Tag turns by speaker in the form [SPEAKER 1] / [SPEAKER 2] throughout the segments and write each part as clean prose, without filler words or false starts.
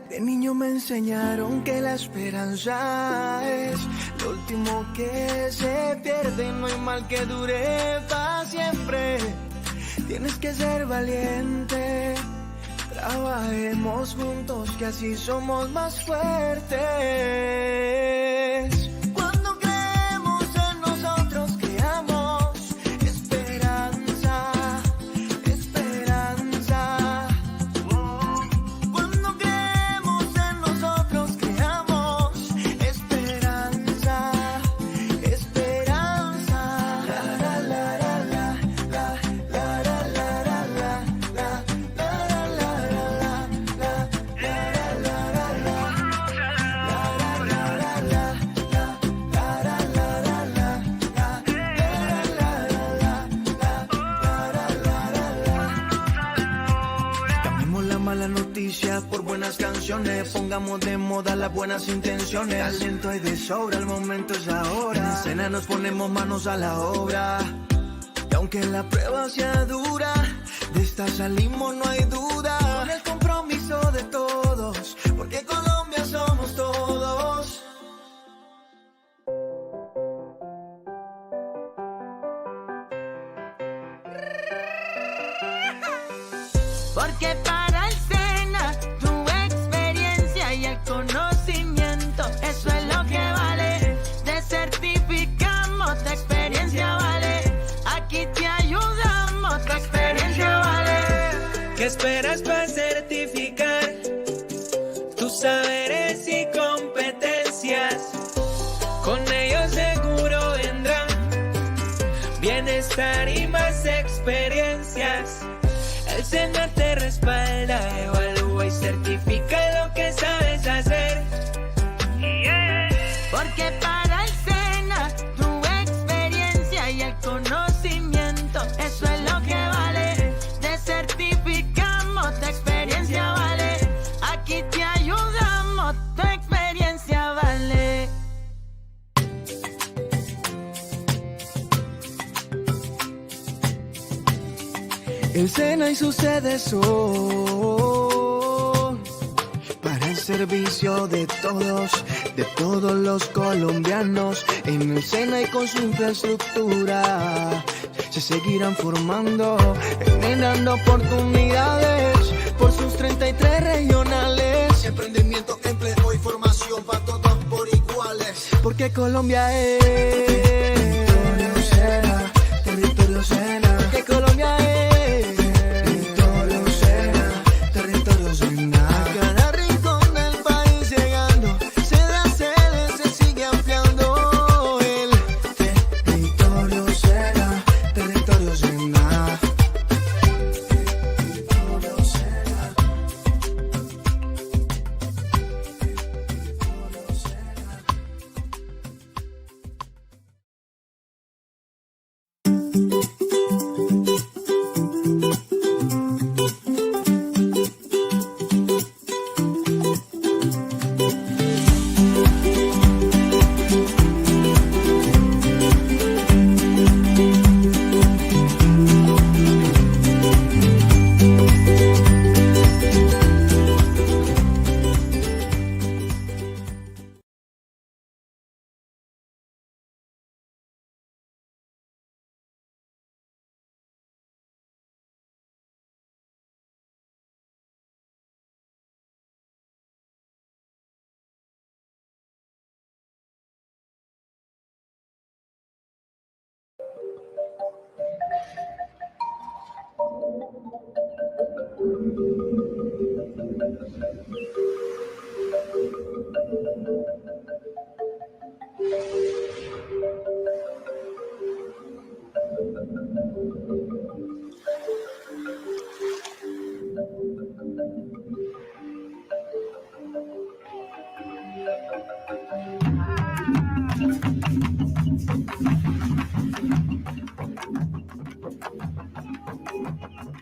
[SPEAKER 1] De niño me enseñaron que la esperanza es lo último que se pierde. No hay mal que dure para siempre. Tienes que ser valiente. Trabajemos juntos que así somos más fuertes. Cuando creemos en nosotros, creamos esperanza, esperanza. Cuando creemos en nosotros, creamos esperanza, esperanza. La la la la la la la la la la la. Malas noticias por buenas canciones. Pongamos de moda las buenas intenciones. Talento hay de sobra, el momento es ahora. En escena nos ponemos manos a la obra. Y aunque la prueba sea dura, de esta salimos, no hay duda. Con el compromiso de todos, porque Colombia somos todos.
[SPEAKER 2] Porque para el SENA tu experiencia y el conocimiento, eso es lo que vale. Te certificamos, tu experiencia vale. Aquí te ayudamos, tu experiencia vale.
[SPEAKER 3] ¿Qué esperas para certificar tus saberes y competencias? Con ellos seguro vendrán bienestar y más experiencias. El SENA te respalda, evalúa y certifica lo que sabes hacer.
[SPEAKER 2] Porque para el SENA tu experiencia y el conocimiento, eso es lo que vale. Te certificamos, tu experiencia vale. Aquí te ayudamos, tu experiencia vale.
[SPEAKER 1] El SENA y sus sedes son para el servicio de todos los colombianos. En el SENA y con su infraestructura se seguirán formando, generando oportunidades por sus 33 regionales.
[SPEAKER 4] Emprendimiento, empleo y formación para todos por iguales.
[SPEAKER 1] Porque Colombia es territorio SENA, territorio SENA. Porque Colombia es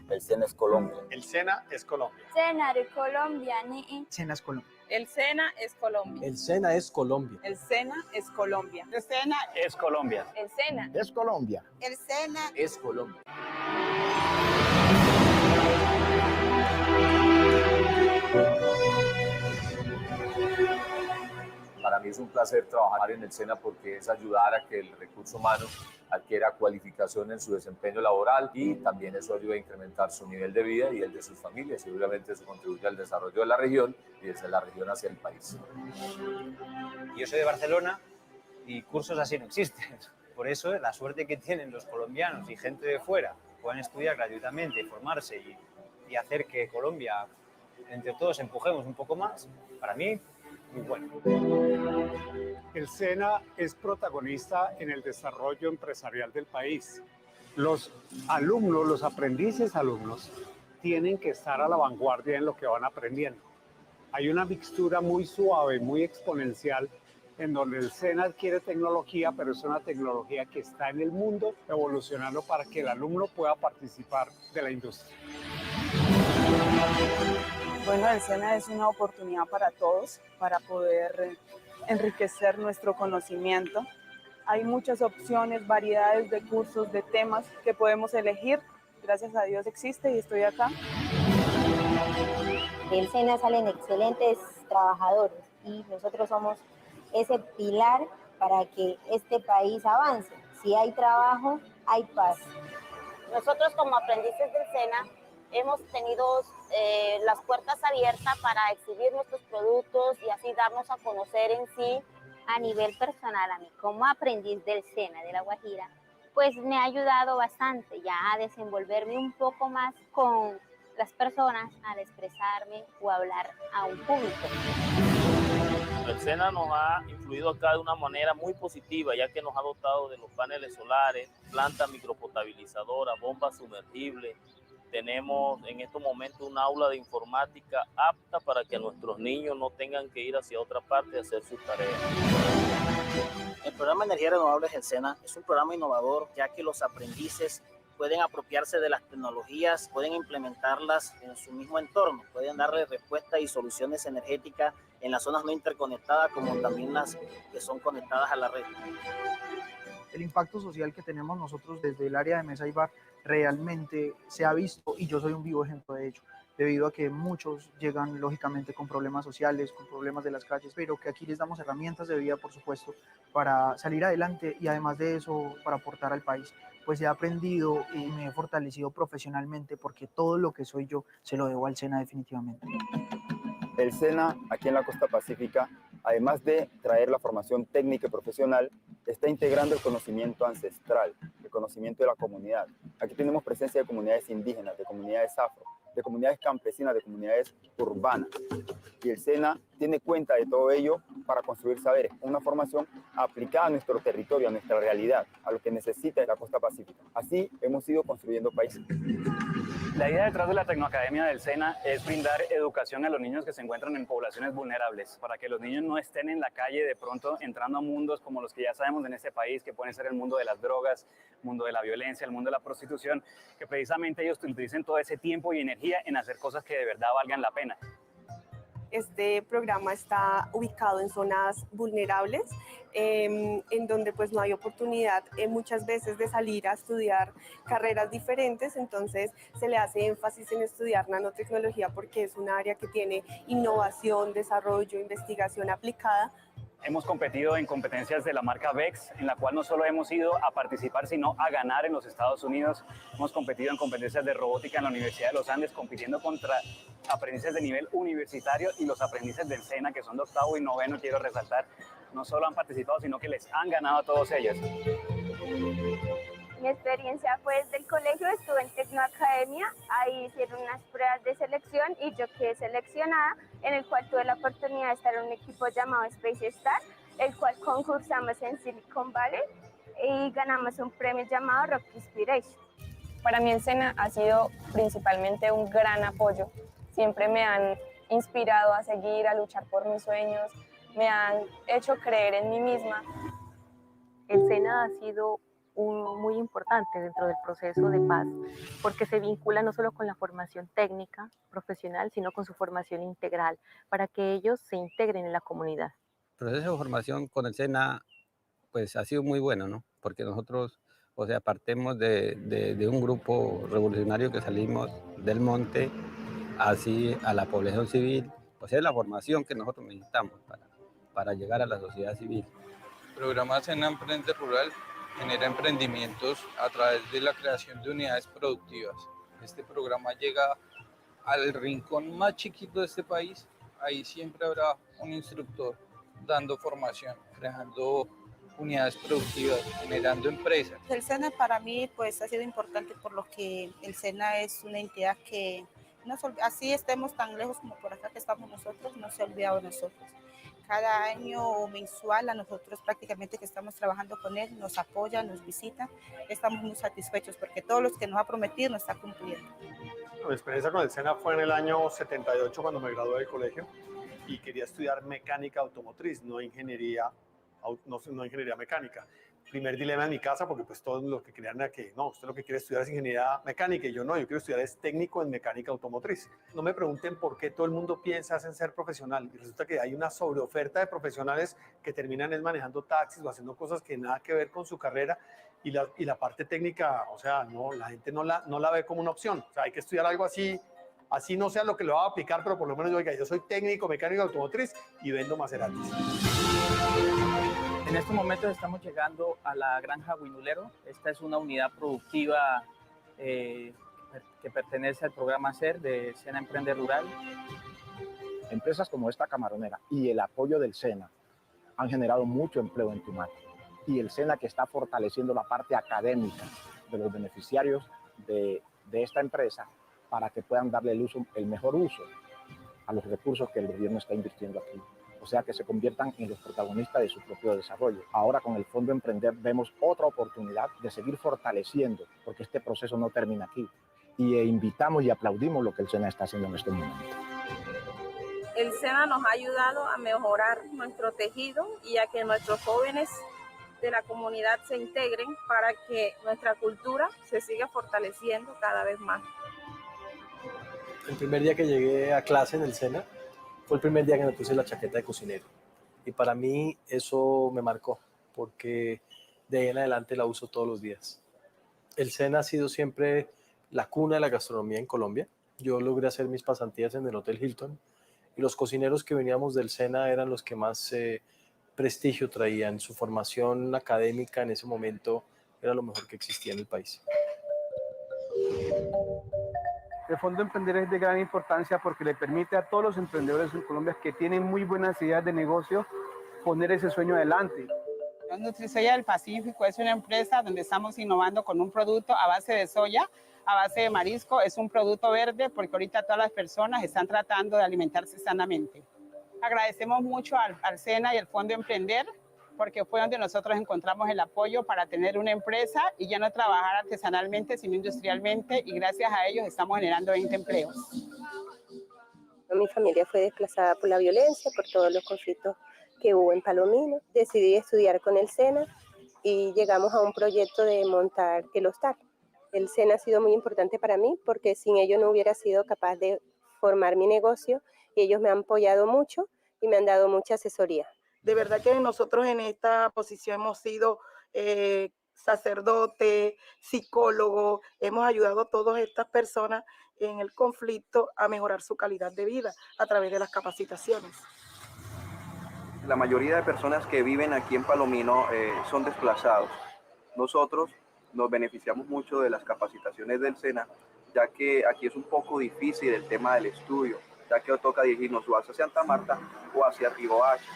[SPEAKER 5] El SENA es Colombia.
[SPEAKER 6] El SENA es Colombia.
[SPEAKER 7] SENA de Colombia.
[SPEAKER 8] SENA es Colombia.
[SPEAKER 9] El SENA es Colombia.
[SPEAKER 10] El SENA es Colombia.
[SPEAKER 9] El SENA es Colombia.
[SPEAKER 11] El SENA
[SPEAKER 6] es Colombia.
[SPEAKER 9] El SENA
[SPEAKER 4] es Colombia.
[SPEAKER 11] El SENA
[SPEAKER 10] es Colombia.
[SPEAKER 7] mí es un placer trabajar en el SENA porque es ayudar a que el recurso humano adquiera cualificación en su desempeño laboral y también eso ayuda a incrementar su nivel de vida y el de sus familias y obviamente eso contribuye al desarrollo de la región y desde la región hacia el país.
[SPEAKER 8] Yo soy de Barcelona y cursos así no existen. Por eso la suerte que tienen los colombianos y gente de fuera puedan estudiar gratuitamente, formarse y hacer que Colombia, entre todos, empujemos un poco más, para mí, muy bueno.
[SPEAKER 6] El SENA es protagonista en el desarrollo empresarial del país. Los alumnos, los aprendices alumnos, tienen que estar a la vanguardia en lo que van aprendiendo. Hay una mixtura muy suave, muy exponencial, en donde el SENA adquiere tecnología, pero es una tecnología que está en el mundo evolucionando para que el alumno pueda participar de la industria.
[SPEAKER 9] Bueno, el SENA es una oportunidad para todos, para poder enriquecer nuestro conocimiento. Hay muchas opciones, variedades de cursos, de temas que podemos elegir. Gracias a Dios existe y estoy acá.
[SPEAKER 10] Del SENA salen excelentes trabajadores y nosotros somos ese pilar para que este país avance. Si hay trabajo, hay paz.
[SPEAKER 11] Nosotros como aprendices del SENA hemos tenido las puertas abiertas para exhibir nuestros productos y así darnos a conocer en sí.
[SPEAKER 10] A nivel personal, a mí como aprendiz del SENA de La Guajira, pues me ha ayudado bastante ya a desenvolverme un poco más con las personas, al expresarme o hablar a un público.
[SPEAKER 5] El SENA nos ha influido acá de una manera muy positiva, ya que nos ha dotado de los paneles solares, planta micropotabilizadora, bombas sumergibles. Tenemos en estos momentos un aula de informática apta para que nuestros niños no tengan que ir hacia otra parte a hacer sus tareas.
[SPEAKER 12] El programa Energía Renovable del SENA es un programa innovador, ya que los aprendices pueden apropiarse de las tecnologías, pueden implementarlas en su mismo entorno, pueden darle respuestas y soluciones energéticas en las zonas no interconectadas, como también las que son conectadas a la red.
[SPEAKER 13] El impacto social que tenemos nosotros desde el área de mesa y bar realmente se ha visto y yo soy un vivo ejemplo de ello, debido a que muchos llegan lógicamente con problemas sociales, con problemas de las calles, pero que aquí les damos herramientas de vida, por supuesto, para salir adelante y además de eso para aportar al país. Pues he aprendido y me he fortalecido profesionalmente porque todo lo que soy yo se lo debo al SENA definitivamente.
[SPEAKER 14] El SENA aquí en la costa pacífica, además de traer la formación técnica y profesional, está integrando el conocimiento ancestral, el conocimiento de la comunidad. Aquí tenemos presencia de comunidades indígenas, de comunidades afro, de comunidades campesinas, de comunidades urbanas. Y el SENA tiene cuenta de todo ello para construir saberes, una formación aplicada a nuestro territorio, a nuestra realidad, a lo que necesita la costa pacífica. Así hemos ido construyendo países.
[SPEAKER 6] La idea detrás de la Tecnoacademia del SENA es brindar educación a los niños que se encuentran en poblaciones vulnerables, para que los niños no estén en la calle de pronto entrando a mundos como los que ya sabemos en este país, que pueden ser el mundo de las drogas, el mundo de la violencia, el mundo de la prostitución, que precisamente ellos utilicen todo ese tiempo y energía en hacer cosas que de verdad valgan la pena.
[SPEAKER 15] Este programa está ubicado en zonas vulnerables, en donde pues no hay oportunidad muchas veces de salir a estudiar carreras diferentes, entonces se le hace énfasis en estudiar nanotecnología porque es un área que tiene innovación, desarrollo, investigación aplicada.
[SPEAKER 6] Hemos competido en competencias de la marca VEX, en la cual no solo hemos ido a participar, sino a ganar en los Estados Unidos. Hemos competido en competencias de robótica en la Universidad de los Andes, compitiendo contra aprendices de nivel universitario y los aprendices del SENA, que son de octavo y noveno, quiero resaltar. No solo han participado, sino que les han ganado a todos ellos.
[SPEAKER 16] Mi experiencia fue desde el colegio, estuve en Tecnoacademia, ahí hicieron unas pruebas de selección y yo quedé seleccionada, en el cual tuve la oportunidad de estar en un equipo llamado Space Star, el cual concursamos en Silicon Valley y ganamos un premio llamado Rock Inspiration.
[SPEAKER 9] Para mí el SENA ha sido principalmente un gran apoyo, siempre me han inspirado a seguir, a luchar por mis sueños, me han hecho creer en mí misma.
[SPEAKER 17] El SENA ha sido muy importante dentro del proceso de paz, porque se vincula no solo con la formación técnica, profesional, sino con su formación integral, para que ellos se integren en la comunidad.
[SPEAKER 18] El proceso de formación con el SENA pues, ha sido muy bueno, ¿no? Porque nosotros, o sea, partimos de un grupo revolucionario que salimos del monte, así a la población civil, o sea, es la formación que nosotros necesitamos para llegar a la sociedad civil.
[SPEAKER 19] El programa Sena Emprende Rural genera emprendimientos a través de la creación de unidades productivas. Este programa llega al rincón más chiquito de este país. Ahí siempre habrá un instructor dando formación, creando unidades productivas, generando empresas.
[SPEAKER 20] El SENA para mí pues ha sido importante por lo que el SENA es una entidad que así estemos tan lejos como por acá que estamos nosotros, no se ha olvidado de nosotros. Cada año o mensual a nosotros prácticamente que estamos trabajando con él, nos apoya, nos visita, estamos muy satisfechos porque todos los que nos ha prometido nos está cumpliendo.
[SPEAKER 6] Mi experiencia con el SENA fue en el año 78 cuando me gradué del colegio y quería estudiar mecánica automotriz, no ingeniería mecánica. Primer dilema en mi casa porque pues todos los que creían era que no, usted lo que quiere estudiar es ingeniería mecánica y yo no, yo quiero estudiar es técnico en mecánica automotriz. No me pregunten por qué todo el mundo piensa en ser profesional y resulta que hay una sobreoferta de profesionales que terminan manejando taxis o haciendo cosas que nada que ver con su carrera y la parte técnica, o sea, no, la gente no la ve como una opción, o sea, hay que estudiar algo así no sea lo que lo va a aplicar, pero por lo menos yo soy técnico mecánico automotriz y vendo Maseratis.
[SPEAKER 21] En estos momentos estamos llegando a la granja Huinulero. Esta es una unidad productiva que pertenece al programa SER de Sena Emprende Rural.
[SPEAKER 22] Empresas como esta camaronera y el apoyo del SENA han generado mucho empleo en Tumaco. Y el SENA que está fortaleciendo la parte académica de los beneficiarios de esta empresa para que puedan darle el mejor uso a los recursos que el gobierno está invirtiendo aquí. O sea, que se conviertan en los protagonistas de su propio desarrollo. Ahora con el Fondo Emprender vemos otra oportunidad de seguir fortaleciendo, porque este proceso no termina aquí. Y invitamos y aplaudimos lo que el SENA está haciendo en este momento.
[SPEAKER 20] El SENA nos ha ayudado a mejorar nuestro tejido y a que nuestros jóvenes de la comunidad se integren para que nuestra cultura se siga fortaleciendo cada vez más.
[SPEAKER 23] El primer día que llegué a clase en el SENA fue el primer día que me puse la chaqueta de cocinero y para mí eso me marcó porque de ahí en adelante la uso todos los días. El SENA ha sido siempre la cuna de la gastronomía en Colombia. Yo logré hacer mis pasantías en el Hotel Hilton y los cocineros que veníamos del SENA eran los que más prestigio traían. Su formación académica en ese momento era lo mejor que existía en el país.
[SPEAKER 24] El Fondo Emprender es de gran importancia porque le permite a todos los emprendedores en Colombia que tienen muy buenas ideas de negocio poner ese sueño adelante.
[SPEAKER 25] Nutrisoya del Pacífico es una empresa donde estamos innovando con un producto a base de soya, a base de marisco. Es un producto verde porque ahorita todas las personas están tratando de alimentarse sanamente. Agradecemos mucho al SENA y al Fondo Emprender porque fue donde nosotros encontramos el apoyo para tener una empresa y ya no trabajar artesanalmente, sino industrialmente, y gracias a ellos estamos generando 20 empleos.
[SPEAKER 26] Mi familia fue desplazada por la violencia, por todos los conflictos que hubo en Palomino. Decidí estudiar con el SENA y llegamos a un proyecto de montar el hostal. El SENA ha sido muy importante para mí porque sin ello no hubiera sido capaz de formar mi negocio y ellos me han apoyado mucho y me han dado mucha asesoría.
[SPEAKER 27] De verdad que nosotros en esta posición hemos sido sacerdote, psicólogo, hemos ayudado a todas estas personas en el conflicto a mejorar su calidad de vida a través de las capacitaciones.
[SPEAKER 28] La mayoría de personas que viven aquí en Palomino son desplazados. Nosotros nos beneficiamos mucho de las capacitaciones del SENA, ya que aquí es un poco difícil el tema del estudio, ya que toca dirigirnos o hacia Santa Marta o hacia Riohacha.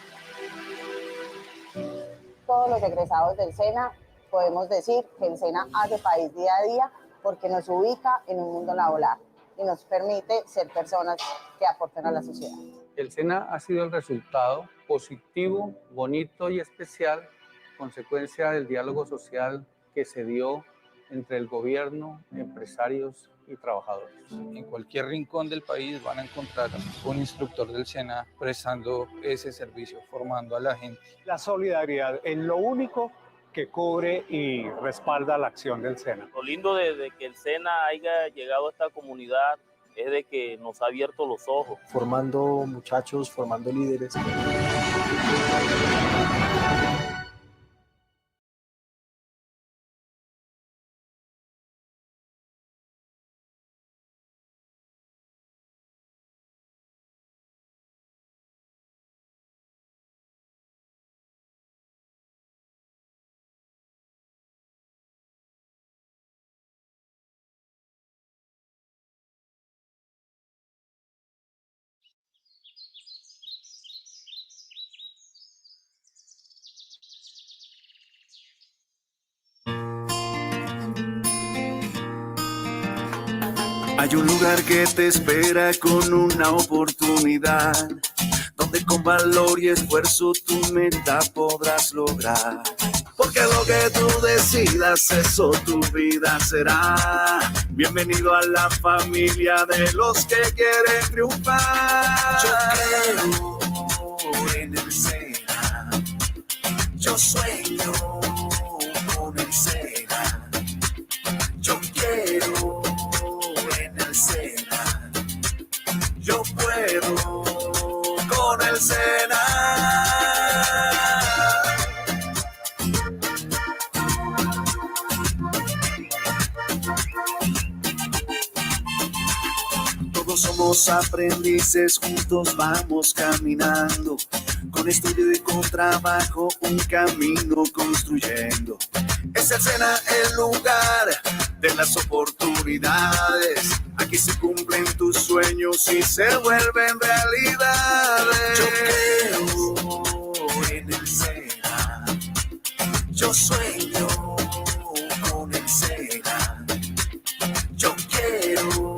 [SPEAKER 29] Todos los egresados del SENA podemos decir que el SENA hace país día a día porque nos ubica en un mundo laboral y nos permite ser personas que aporten a la sociedad.
[SPEAKER 30] El SENA ha sido el resultado positivo, bonito y especial, consecuencia del diálogo social que se dio entre el gobierno, empresarios y trabajadores.
[SPEAKER 19] En cualquier rincón del país van a encontrar un instructor del SENA prestando ese servicio, formando a la gente.
[SPEAKER 6] La solidaridad es lo único que cubre y respalda la acción del SENA.
[SPEAKER 5] Lo lindo de que el SENA haya llegado a esta comunidad es de que nos ha abierto los ojos.
[SPEAKER 23] Formando muchachos, formando líderes.
[SPEAKER 1] Hay un lugar que te espera con una oportunidad, donde con valor y esfuerzo tu meta podrás lograr. Porque lo que tú decidas, eso tu vida será. Bienvenido a la familia de los que quieren triunfar. Yo creo en el SENA. Yo sueño con el SENA. Yo quiero en el SENA. Yo puedo con el SENA. Todos somos aprendices, juntos vamos caminando, con estudio y con trabajo un camino construyendo. Es el SENA el lugar de las oportunidades. Aquí se cumplen tus sueños y se vuelven realidades. Yo creo en el SENA. Yo sueño con el SENA. Yo quiero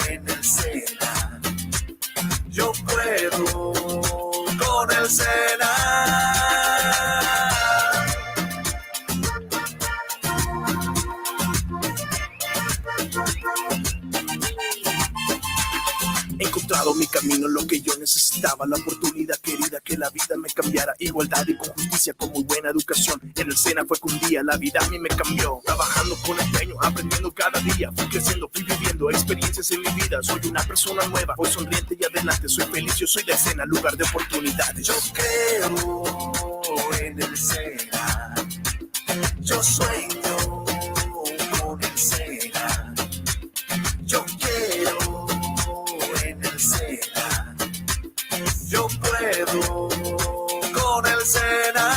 [SPEAKER 1] en el SENA. Yo puedo con el SENA. He encontrado mi camino, lo que yo necesitaba, la oportunidad querida, que la vida me cambiara. Igualdad y con justicia, con muy buena educación. En el SENA fue que un día la vida a mí me cambió. Trabajando con empeño, aprendiendo cada día. Fui creciendo, fui viviendo experiencias en mi vida. Soy una persona nueva, voy sonriente y adelante. Soy feliz, yo soy del SENA, lugar de oportunidades. Yo creo en el SENA. Yo sueño con el SENA. Yo quiero en el SENA. Yo puedo con el SENA.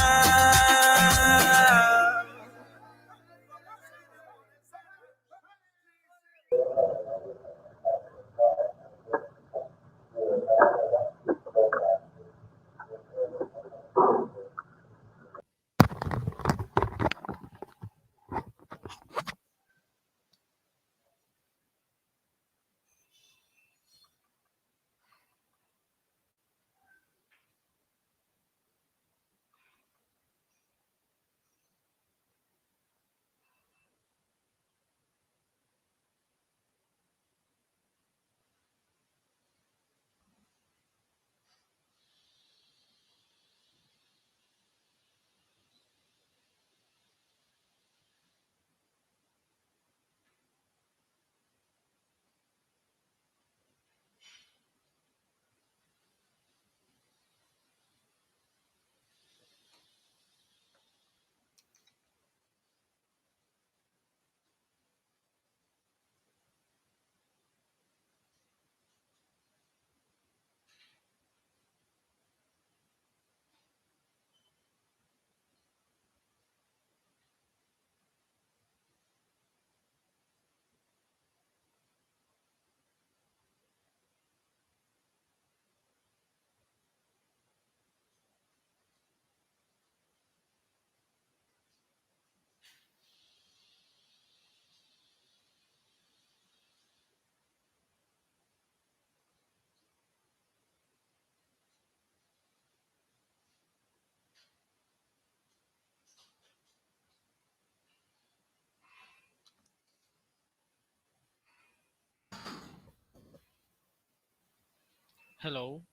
[SPEAKER 2] Hello.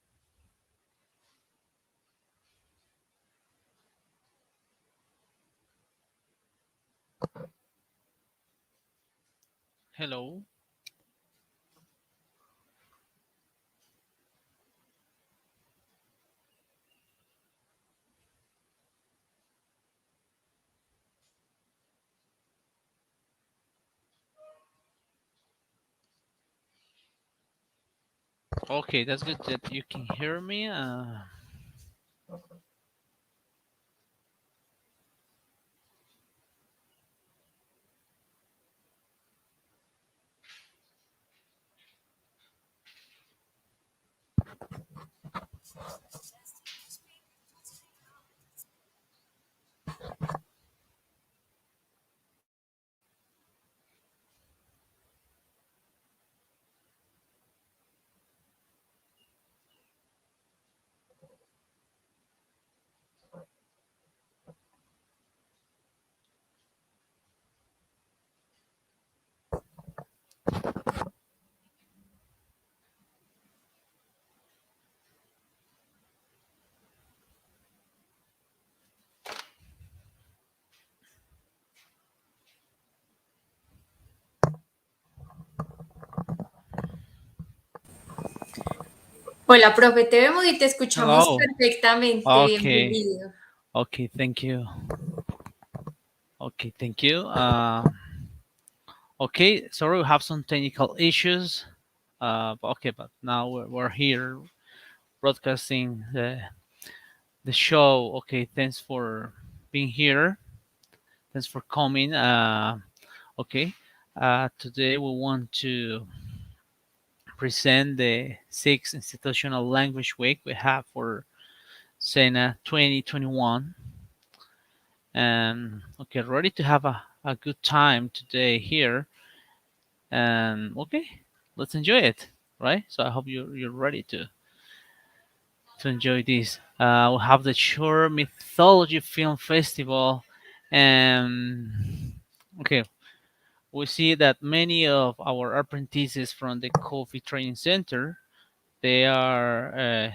[SPEAKER 2] Hello. Okay, that's good that you can hear me.
[SPEAKER 3] Hola, profe, te vemos y te escuchamos
[SPEAKER 2] Hello.
[SPEAKER 3] perfectamente.
[SPEAKER 2] Okay.
[SPEAKER 3] Bienvenido.
[SPEAKER 2] Okay, thank you. Okay, thank you. Okay, sorry, we have some technical issues. Okay, but now we're here broadcasting the show. Okay, thanks for being here. Thanks for coming. Okay, today we want to present the 6th Institutional Language Week we have for Sena 2021. And okay, ready to have a good time today here. And okay, let's enjoy it, right? So I hope you're ready to enjoy this. We have the Shore Mythology Film Festival, and okay, we see that many of our apprentices from the Coffee Training Center, they are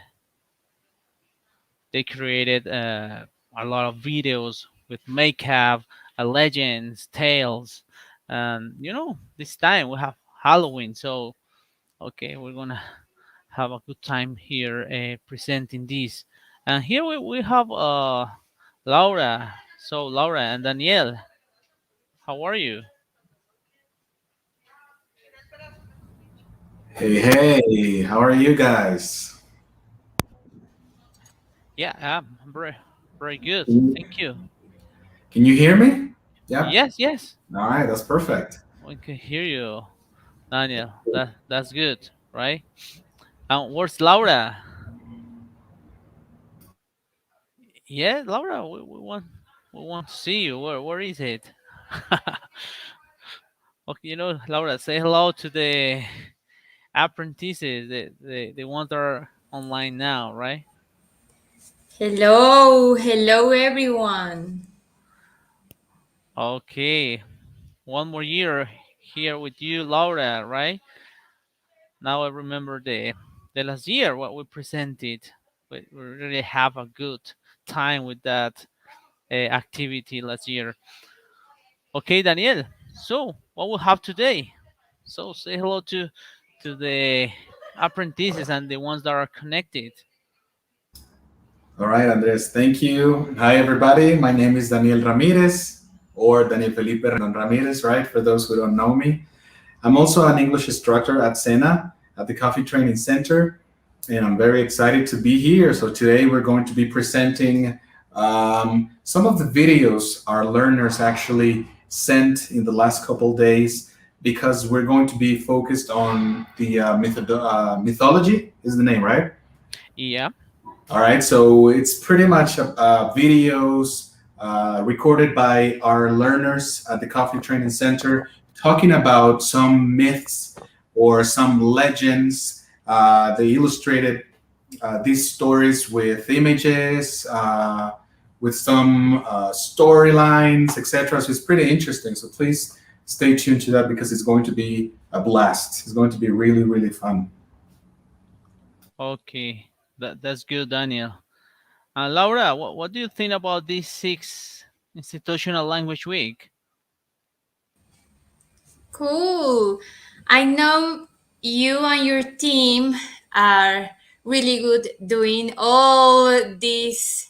[SPEAKER 2] they created a lot of videos with makeup, legends, tales, and this time we have Halloween, so okay, we're gonna have a good time here presenting this. And here we have Laura. So Laura and Danielle, how are you?
[SPEAKER 4] Hey, hey, how are you guys?
[SPEAKER 2] Yeah, I'm very good.
[SPEAKER 4] Can
[SPEAKER 2] Thank you.
[SPEAKER 4] you hear me? Yeah.
[SPEAKER 2] Yes, yes.
[SPEAKER 4] All right, that's perfect.
[SPEAKER 2] We can hear you, Daniel. That's good, right? And where's Laura? Yeah, Laura, we want to see you. Where is it? Okay, Laura, say hello to the apprentices, the ones that are online now, right?
[SPEAKER 3] Hello, hello everyone.
[SPEAKER 2] Okay, one more year here with you, Laura, right? Now I remember the last year what we presented. We really have a good time with that activity last year. Okay, Daniel. So what we have today? So say hello to the apprentices and the ones that are connected.
[SPEAKER 4] All right, Andres, thank you. Hi, everybody. My name is Daniel Ramirez, or Daniel Felipe Rendon Ramirez, right? For those who don't know me. I'm also an English instructor at Sena, at the Coffee Training Center, and I'm very excited to be here. So today we're going to be presenting some of the videos our learners actually sent in the last couple days, because we're going to be focused on the mythology is the name, right?
[SPEAKER 2] Yeah.
[SPEAKER 4] All right, so it's pretty much videos recorded by our learners at the Coffee Training Center, talking about some myths or some legends. They illustrated these stories with images, with some storylines, etc. So it's pretty interesting. So please stay tuned to that, because it's going to be a blast. It's going to be really, really fun.
[SPEAKER 2] Okay, that's good, Daniel. Laura, what do you think about this 6th Institutional Language Week?
[SPEAKER 3] Cool. I know you and your team are really good doing all these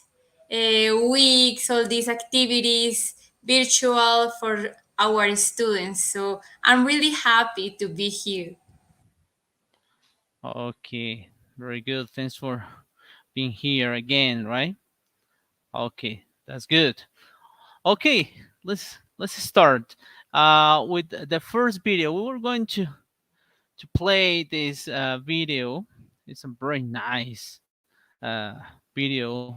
[SPEAKER 3] weeks, all these activities virtual for our students. So I'm really happy to be here.
[SPEAKER 2] Okay, very good. Thanks for being here again, right? Okay, that's good. Okay, let's start with the first video. We were going to play this video. It's a very nice video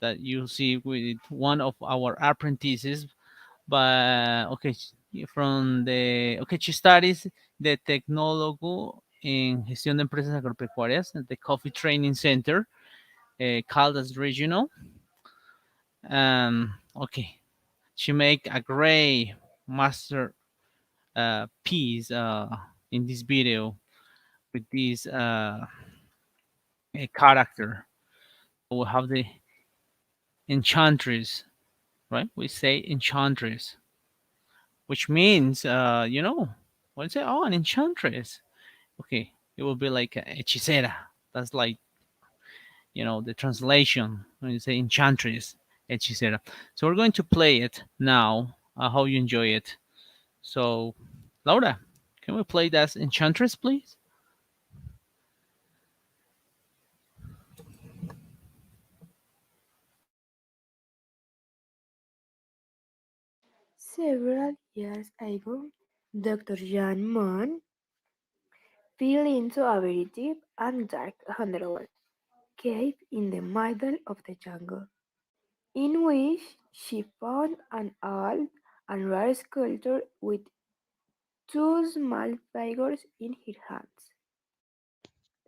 [SPEAKER 2] that you'll see with one of our apprentices. But okay, she studies the tecnólogo en gestión de empresas agropecuarias at the Coffee Training Center, Caldas Regional. Okay, she make a great master piece in this video with this character. We have the enchantress, right? We say enchantress, which means when you say, oh, an enchantress, okay, it will be like a hechicera, That's like, the translation when you say enchantress, hechicera. So we're going to play it now. I hope you enjoy it. So, Laura, can we play that enchantress, please?
[SPEAKER 7] Several years ago, Dr. Jan Mon fell into a very deep and dark underworld cave in the middle of the jungle, in which she found an old and rare sculpture with two small figures in her hands.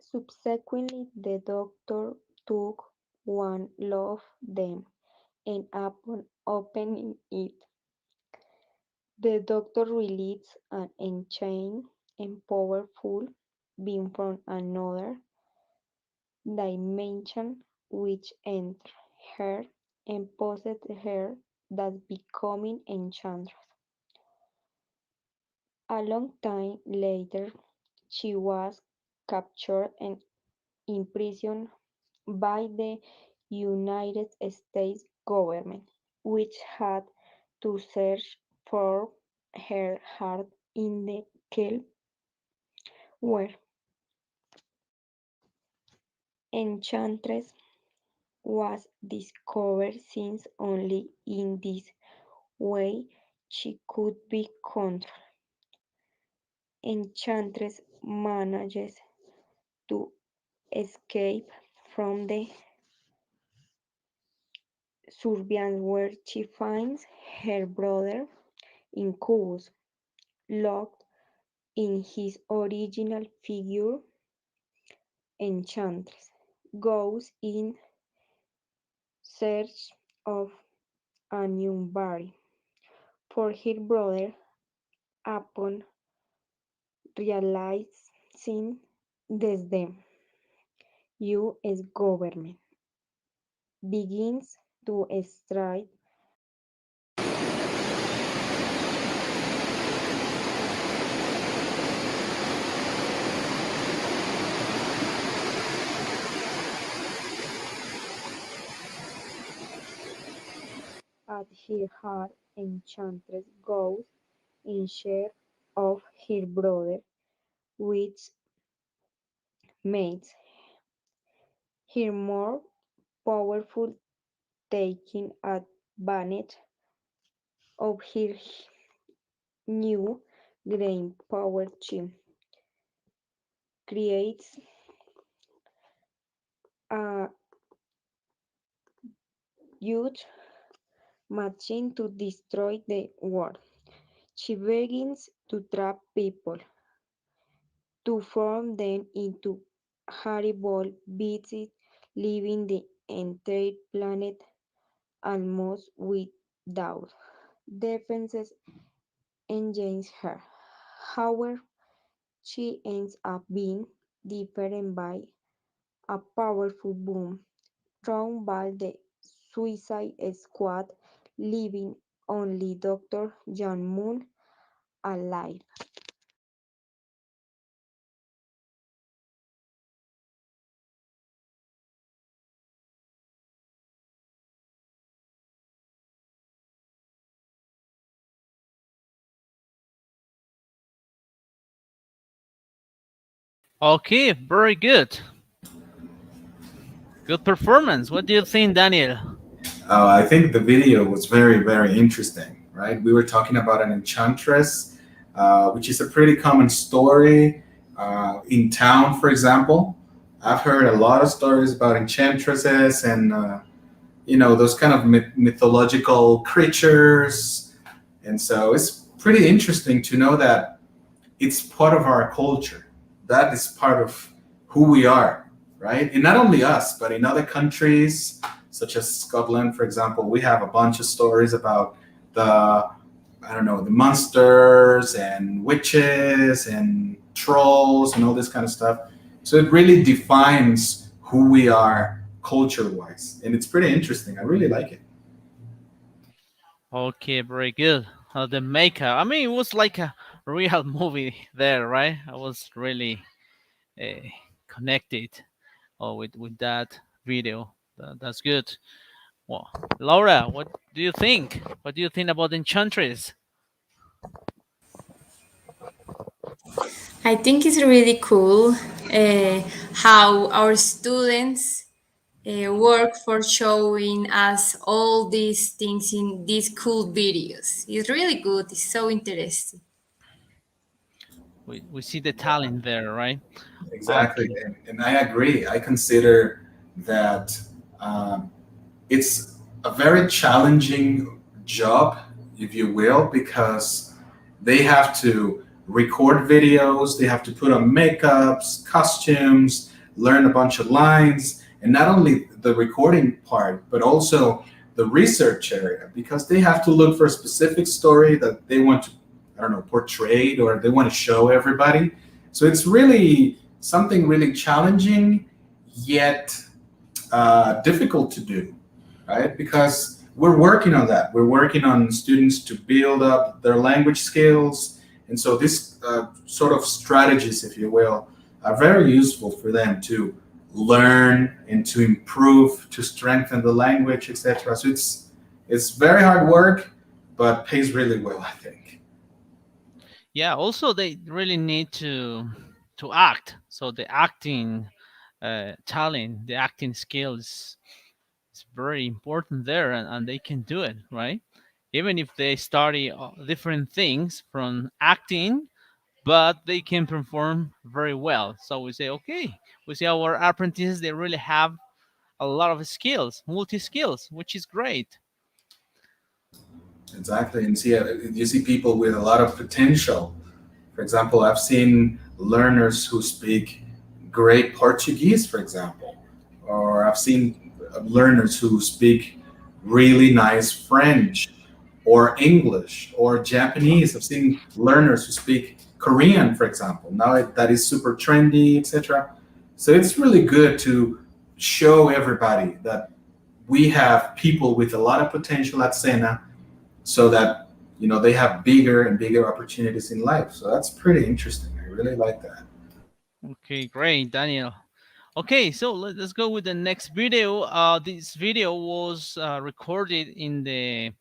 [SPEAKER 8] Subsequently, the Doctor took one of them, and upon opening it, the Doctor released an ancient and powerful being from another dimension which entered her and possessed her, thus becoming enchantress. A long time later, she was captured and imprisoned by the United States government, which had to search for her heart in the cave where Enchantress was discovered, since only in this way she could be controlled. Enchantress manages to escape from the surveillance where she finds her brother Incubus locked in his original figure. Enchantress goes in search of a new body for her brother. Upon realizing this, the U.S. government begins to strike at her heart. Enchantress goes in search of her brother, which makes her more powerful, taking advantage of her new great power. She creates a huge machine to destroy the world. She begins to trap people, to form them into horrible beasts, leaving the entire planet almost without defenses against her. However, she ends up being defeated by a powerful bomb thrown by the Suicide Squad, leaving only Dr. John Moon alive.
[SPEAKER 2] Okay, very good. Good performance. What do you think, Daniel?
[SPEAKER 4] I think the video was very, very interesting, right? We were talking about an enchantress, which is a pretty common story in town, for example. I've heard a lot of stories about enchantresses and, those kind of mythological creatures. And so it's pretty interesting to know that it's part of our culture. That is part of who we are, right? And not only us, but in other countries, such as Scotland, for example, we have a bunch of stories about the monsters and witches and trolls and all this kind of stuff. So it really defines who we are culture-wise. And it's pretty interesting. I really like it.
[SPEAKER 2] Okay, very good. The makeup. I mean, it was like a real movie there, right? I was really connected with that video. That's good. Well, Laura, what do you think? What do you think about Enchantress?
[SPEAKER 3] I think it's really cool how our students work for showing us all these things in these cool videos. It's really good. It's so interesting.
[SPEAKER 2] We see the talent there, right?
[SPEAKER 4] Exactly,
[SPEAKER 2] Okay.
[SPEAKER 4] and I agree. I consider that it's a very challenging job, if you will, because they have to record videos, they have to put on makeups, costumes, learn a bunch of lines, and not only the recording part, but also the research area, because they have to look for a specific story that they want to, I don't know, portray or they want to show everybody. So it's really something really challenging, yet difficult to do, right? Because we're working on that. We're working on students to build up their language skills. And so this sort of strategies, if you will, are very useful for them to learn and to improve, to strengthen the language, etc. So it's very hard work, but pays really well, I think.
[SPEAKER 2] Yeah. Also, they really need to act. So the acting talent, the acting skills is very important there, and they can do it, right? Even if they study different things from acting, but they can perform very well. So we say, okay, we see our apprentices, they really have a lot of skills, multi skills, which is great.
[SPEAKER 4] Exactly. And see, you see people with a lot of potential. For example, I've seen learners who speak great Portuguese, for example, or I've seen learners who speak really nice French or English or Japanese. I've seen learners who speak Korean, for example. Now that is super trendy, etc. So it's really good to show everybody that we have people with a lot of potential at Sena, so that they have bigger and bigger opportunities in life. So that's pretty interesting. I really like that.
[SPEAKER 2] Okay, great, Daniel. Okay, so let's go with the next video. This video was recorded in the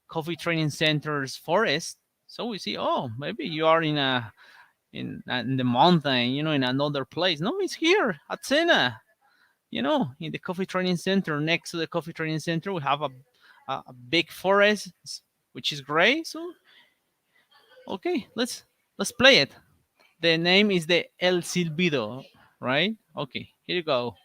[SPEAKER 2] Coffee Training Center's forest. So we see, oh, maybe you are in the mountain, in another place. No, it's here at Sena. In the Coffee Training Center. Next to the Coffee Training Center, we have a big forest, which is great. So, okay, let's play it. The name is the El Silbido, right? Okay, here you go.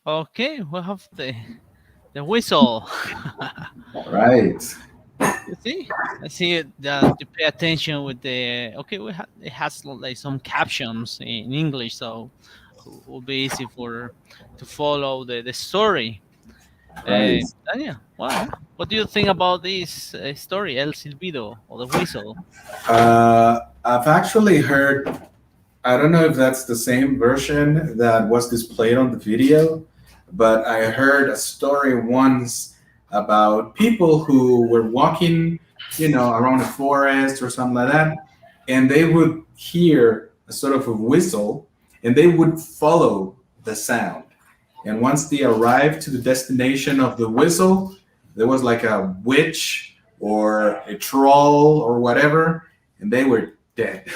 [SPEAKER 2] Okay, we have The whistle.
[SPEAKER 4] Right.
[SPEAKER 2] You see, I see it. You pay attention with the. Okay, it has like some captions in English, so it will be easy to follow the story.
[SPEAKER 4] Right.
[SPEAKER 2] Daniel, what do you think about this story, El Silbido, or the whistle?
[SPEAKER 4] I've actually heard, I don't know if that's the same version that was displayed on the video, but I heard a story once about people who were walking, around a forest or something like that, and they would hear a sort of a whistle and they would follow the sound. And once they arrived to the destination of the whistle, there was like a witch or a troll or whatever, and they were dead.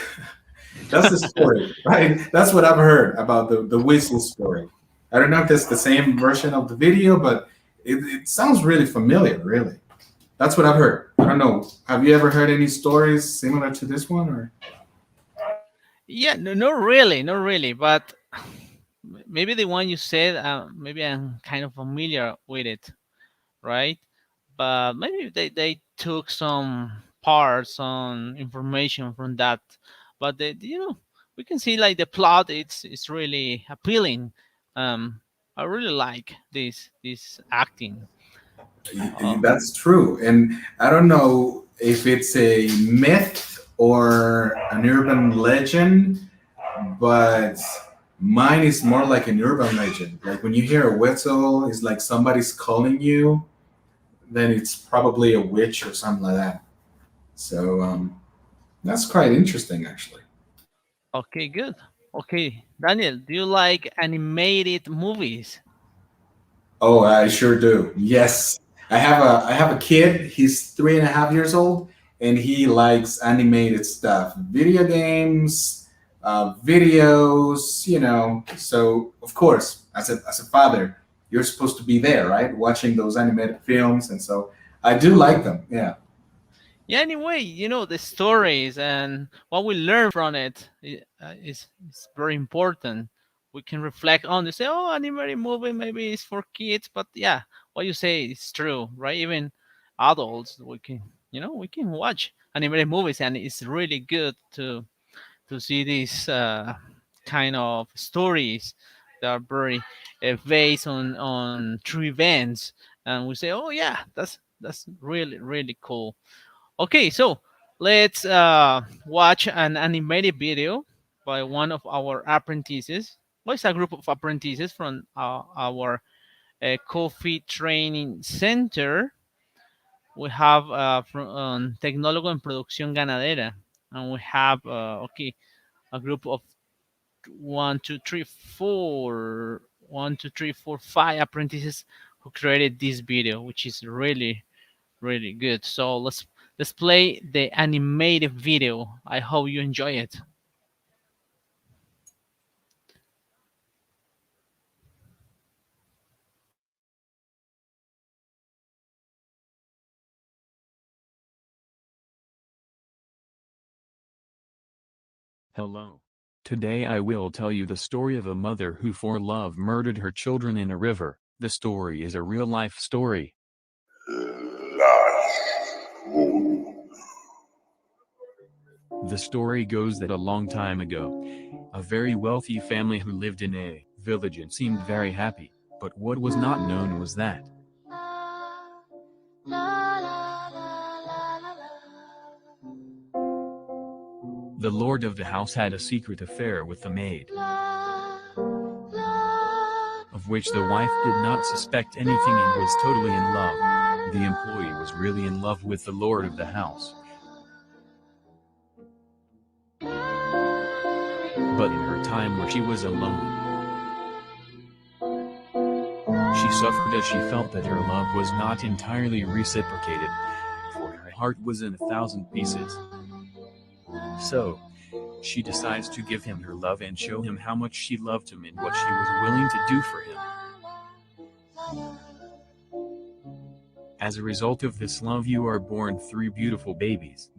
[SPEAKER 4] That's the story, right? That's what I've heard about the whistle story. I don't know if that's the same version of the video, but it sounds really familiar, really. That's what I've heard. I don't know. Have you ever heard any stories similar to this one, or?
[SPEAKER 2] Yeah, no, not really, but maybe the one you said, maybe I'm kind of familiar with it, right? But maybe they took some parts on information from that, but we can see like the plot. It's really appealing. I really like this acting.
[SPEAKER 4] That's true. And I don't know if it's a myth or an urban legend, but mine is more like an urban legend. Like when you hear a whistle, it's like somebody's calling you, then it's probably a witch or something like that. So that's quite interesting, actually.
[SPEAKER 2] Okay, good. Okay, Daniel, do you like animated movies?
[SPEAKER 4] Oh, I sure do. Yes, I have a kid. He's 3.5 years old, and he likes animated stuff, video games, videos. So of course, as a father, you're supposed to be there, right, watching those animated films, and so I do like them. Yeah.
[SPEAKER 2] Yeah, anyway, the stories and what we learn from it is very important. We can reflect on this. Say, oh, animated movie maybe it's for kids, but yeah, what you say is true, right? Even adults, we can watch animated movies, and it's really good to see these kind of stories that are very based on true events, and we say, oh yeah, that's really really cool. Okay, so let's watch an animated video by one of our apprentices. Well, it's a group of apprentices from our coffee training center. We have from Tecnólogo en Producción Ganadera, and we have a group of 5 apprentices who created this video, which is really really good. So let's play the animated video. I hope you enjoy it.
[SPEAKER 9] Hello. Today I will tell you the story of a mother who for love murdered her children in a river. The story is a real-life story. The story goes that a long time ago, a very wealthy family who lived in a village and seemed very happy, but what was not known was that the lord of the house had a secret affair with the maid, of which the wife did not suspect anything and was totally in love. The employee was really in love with the lord of the house. But in her time where she was alone, she suffered as she felt that her love was not entirely reciprocated, for her heart was in 1,000 pieces. So, she decides to give him her love and show him how much she loved him and what she was willing to do for him. As a result of this love you are born 3 beautiful babies.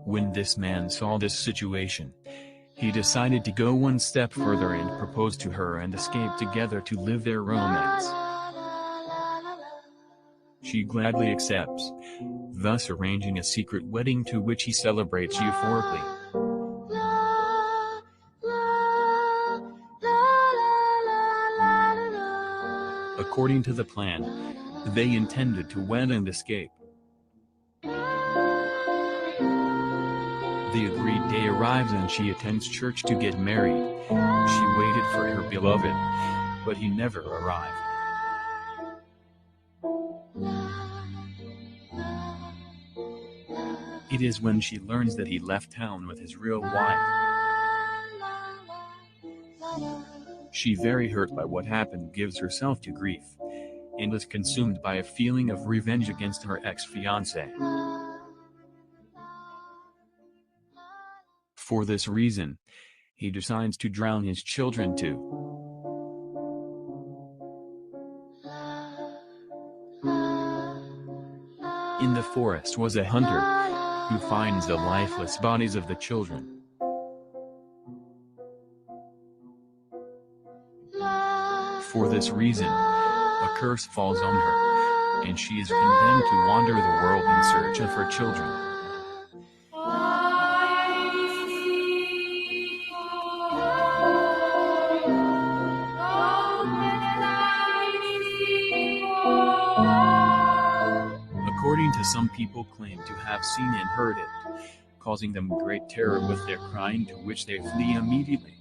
[SPEAKER 9] When this man saw this situation, He decided to go one step further and propose to her and escape together to live their romance. She gladly accepts, thus arranging a secret wedding to which he celebrates euphorically. According to the plan, they intended to wed and escape. The agreed day arrives and she attends church to get married. She waited for her beloved, but he never arrived. It is when she learns that he left town with his real wife. She, very hurt by what happened, gives herself to grief, and is consumed by a feeling of revenge against her ex-fiancé. For this reason, he decides to drown his children too. In the forest was a hunter, who finds the lifeless bodies of the children. For this reason, a curse falls on her, and she is condemned to wander the world in search of her children. According to some people claim to have seen and heard it, causing them great terror with their crying, to which they flee immediately.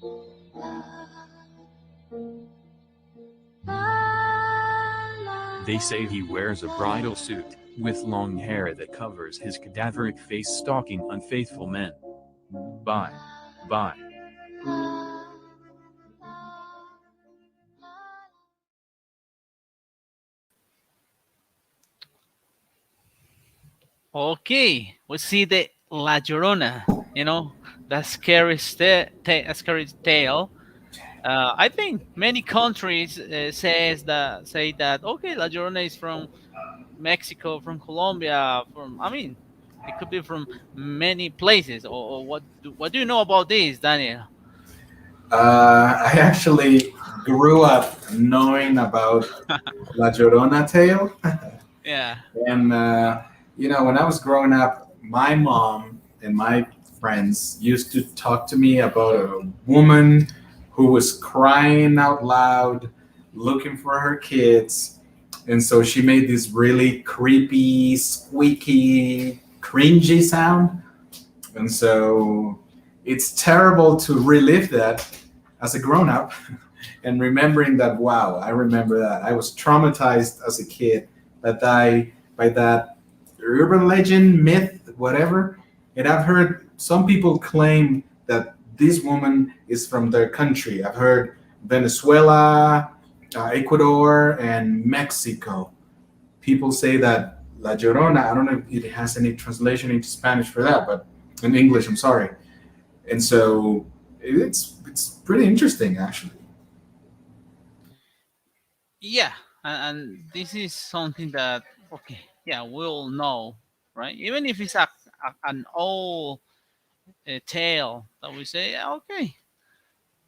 [SPEAKER 9] They say he wears a bridal suit, with long hair that covers his cadaveric face, stalking unfaithful men. Bye. Bye.
[SPEAKER 2] Okay, we see the La Llorona, that scary tale. I think many countries say that okay, La Llorona is from Mexico, from Colombia, it could be from many places. Or what do you know about this, Daniel?
[SPEAKER 4] I actually grew up knowing about La Llorona tale.
[SPEAKER 2] Yeah.
[SPEAKER 4] And, when I was growing up, my mom and my friends used to talk to me about a woman who was crying out loud, looking for her kids. And so she made this really creepy, squeaky, cringy sound. And so it's terrible to relive that as a grown-up and remembering that, wow, I remember that. I was traumatized as a kid by that urban legend, myth, whatever. And I've heard some people claim that this woman is from their country. I've heard Venezuela, Ecuador, and Mexico. People say that La Llorona, I don't know if it has any translation into Spanish for that, but in English, I'm sorry. And so it's pretty interesting, actually.
[SPEAKER 2] Yeah, and this is something that, okay, yeah, we'll know, right? Even if it's an old tale that we say, okay,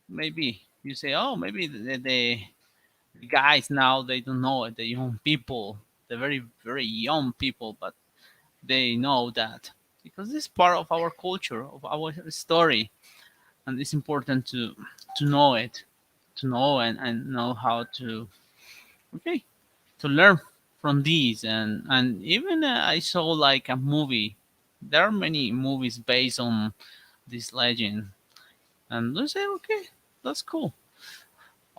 [SPEAKER 2] maybe you say, oh, maybe the guys now, they don't know it, the young people, the very, very young people, but they know that because it's part of our culture, of our story, and it's important to know it, to know and know how to, okay, to learn from these. And even I saw like a movie. There are many movies based on this legend, and they say, okay, that's cool.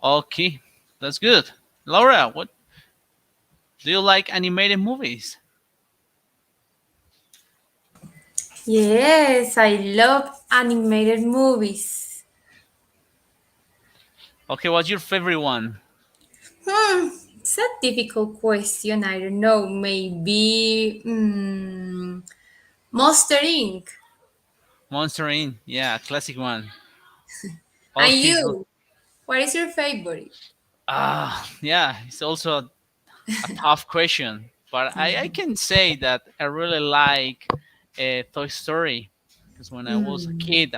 [SPEAKER 2] Okay, that's good. Laura, what do you like animated movies?
[SPEAKER 3] Yes, I love animated movies.
[SPEAKER 2] Okay, what's your favorite one?
[SPEAKER 3] It's a difficult question. I don't know. Maybe Monster Inc.
[SPEAKER 2] Monster Inc. Yeah, classic one.
[SPEAKER 3] And you? What is your favorite?
[SPEAKER 2] Yeah, it's also a tough question, but I can say that I really like Toy Story, because when I was a kid,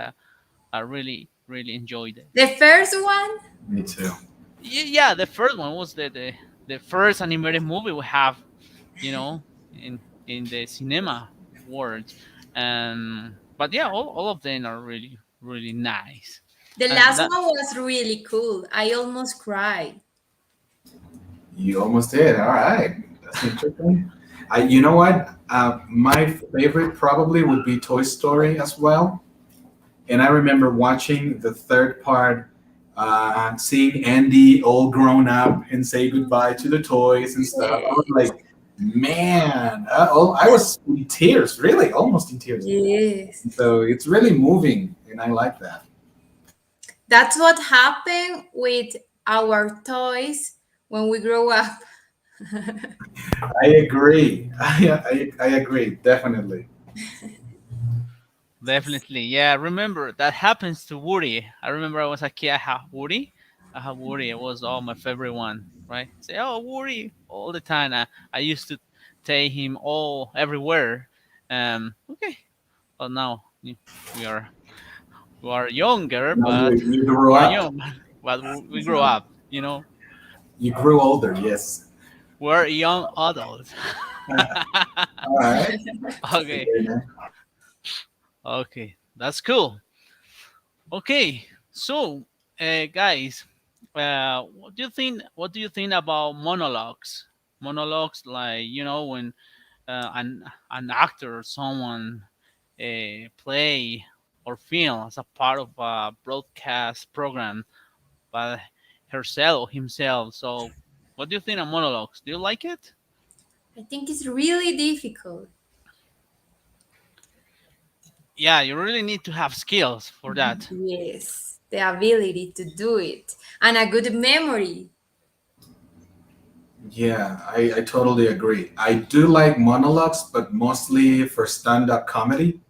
[SPEAKER 2] I really enjoyed it.
[SPEAKER 3] The first one?
[SPEAKER 4] Me too.
[SPEAKER 2] Yeah, the first one was the first animated movie we have, you know, in the cinema world. But yeah, all of them are really nice.
[SPEAKER 3] The
[SPEAKER 2] And
[SPEAKER 3] last
[SPEAKER 2] that,
[SPEAKER 3] one was really cool. I almost cried.
[SPEAKER 4] You almost did. All right. That's interesting. You know what? My favorite probably would be Toy Story as well. And I remember watching the third part, seeing Andy all grown up and say goodbye to the toys and stuff. I was like, man, I was in tears, really, almost in tears.
[SPEAKER 3] Yes.
[SPEAKER 4] So it's really moving, and I like that.
[SPEAKER 3] That's what happened with our toys when we grow up.
[SPEAKER 4] I agree. I agree, definitely.
[SPEAKER 2] Definitely, yeah. Remember that happens to Woody. I remember I was a kid. I had Woody. It was all my favorite one. Right? Say, oh, Woody, all the time. I used to take him all everywhere. Okay. Well, now we are younger,
[SPEAKER 4] Now
[SPEAKER 2] but
[SPEAKER 4] you grew
[SPEAKER 2] we're
[SPEAKER 4] up.
[SPEAKER 2] young, but we grow up. You know,
[SPEAKER 4] You grew older, yes.
[SPEAKER 2] we're young adults.
[SPEAKER 4] All right.
[SPEAKER 2] Okay. Okay, that's cool. Okay, so guys, what do you think about monologues? Monologues, like, when an actor or someone play or film as a part of a broadcast program by herself or himself. So, what do you think of monologues? Do you like it?
[SPEAKER 3] I think it's really difficult.
[SPEAKER 2] Yeah, you really need to have skills for that.
[SPEAKER 3] Yes, the ability to do it and a good memory.
[SPEAKER 4] Yeah, I totally agree. I do like monologues, but mostly for stand-up comedy.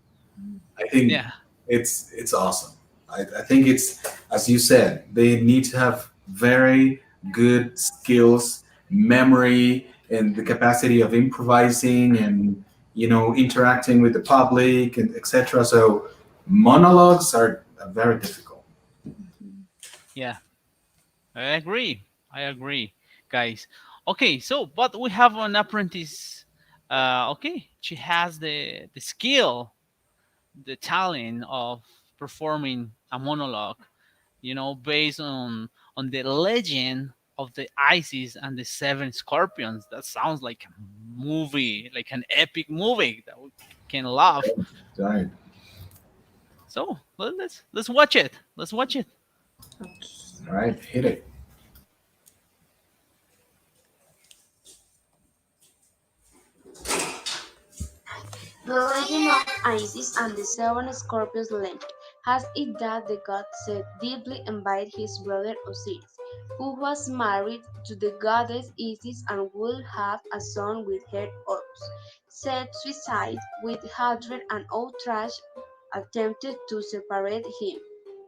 [SPEAKER 4] I think
[SPEAKER 2] Yeah.
[SPEAKER 4] it's awesome. I think it's, as you said, they need to have very good skills, memory, and the capacity of improvising and interacting with the public and etc. So monologues are very difficult.
[SPEAKER 2] Yeah, I agree, guys. Okay, so but we have an apprentice. Okay, she has the skill, the talent of performing a monologue. Based on the legend of the Isis and the Seven Scorpions. That sounds like a movie, like an epic movie that we can love.
[SPEAKER 4] Right.
[SPEAKER 2] So let's watch it. Let's watch it.
[SPEAKER 4] All right, hit it.
[SPEAKER 10] The legend of Isis and the seven scorpions link has it that the god Set deeply envied his brother Osiris, who was married to the goddess Isis and would have a son with her Horus. Set suicide with hatred and outrage attempted to separate him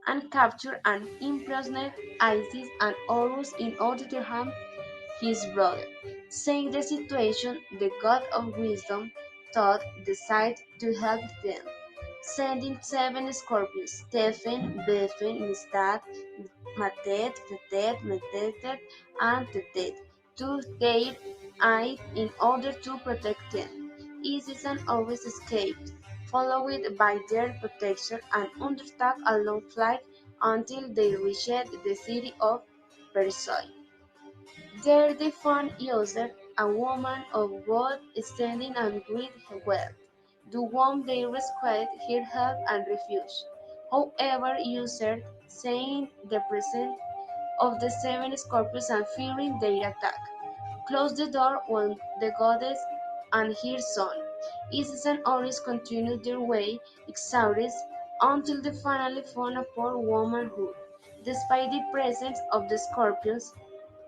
[SPEAKER 10] and capture and impersonate Isis and Horus in order to harm his brother. Seeing the situation, the god of wisdom thought decided to help them, sending seven scorpions, Tefen, Befen, Mistad, Matet, Tetet, Metetet, and Tetet, to their aid in order to protect them. Isis and Horus escaped, followed by their protection, and undertook a long flight until they reached the city of Perseus. There they found User, a woman of both standing and great wealth, to whom they requested her help and refuge. However, User, seeing the presence of the seven scorpions and fearing their attack, closed the door on the goddess and her son. Isis and Horus continued their way, exhausted, until they finally found a poor woman who, despite the presence of the scorpions,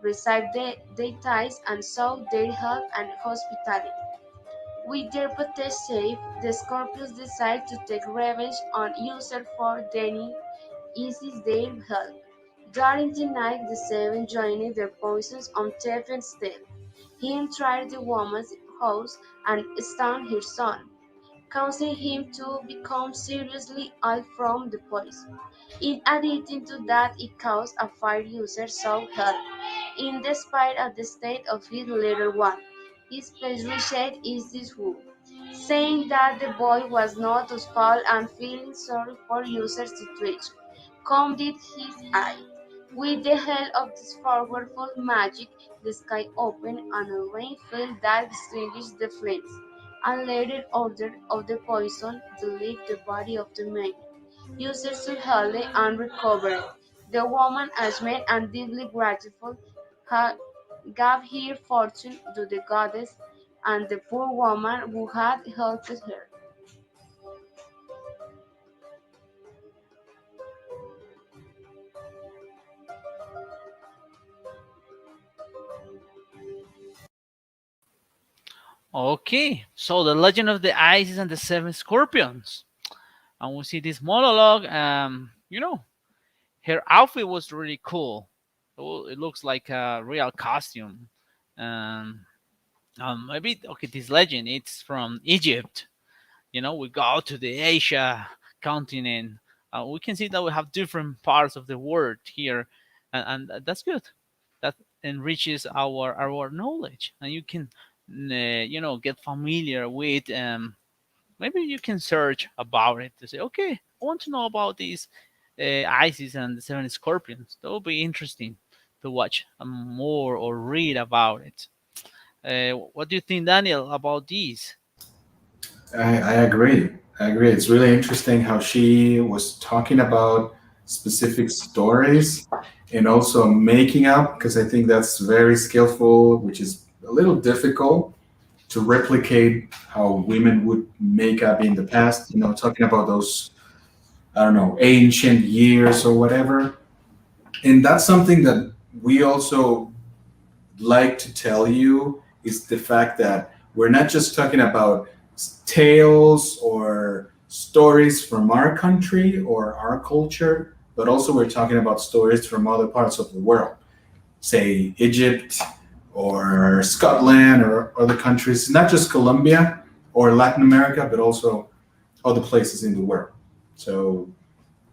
[SPEAKER 10] received their tithes and sought their help and hospitality. With their protection safe, the Scorpions decide to take revenge on User for denying Isis their help. During the night, the seven joined their poisons on Tefen's death. He entered the woman's house and stoned her son, causing him to become seriously ill from the poison. In addition to that, it caused a fire user so help in despite of the state of his little one. His face reshaped is this wound, saying that the boy was not his fault and feeling sorry for user's situation. Comdid his eye. With the help of this powerful magic, the sky opened and a rain fell that extinguished the flames, and later ordered of the poison to leave the body of the man. Users to heal and recover. The woman, ashamed and deeply grateful, gave her fortune to the goddess and the poor woman who had helped her.
[SPEAKER 2] Okay, so the Legend of the Isis and the Seven Scorpions, and we see this monologue. Her outfit was really cool. It looks like a real costume. Um, Maybe okay. This legend it's from Egypt. We go to the Asia continent. We can see that we have different parts of the world here, and that's good. That enriches our knowledge, and you can get familiar with. Maybe you can search about it to say, okay, I want to know about these Isis and the Seven Scorpions. That would be interesting to watch more or read about it. What do you think, Daniel, about these?
[SPEAKER 4] I agree. I agree. It's really interesting how she was talking about specific stories and also making up, because I think that's very skillful, which is a little difficult to replicate how women would make up in the past, talking about those, I don't know, ancient years or whatever. And that's something that we also like to tell you is the fact that we're not just talking about tales or stories from our country or our culture, but also we're talking about stories from other parts of the world, say Egypt or Scotland or other countries, not just Colombia or Latin America, but also other places in the world. So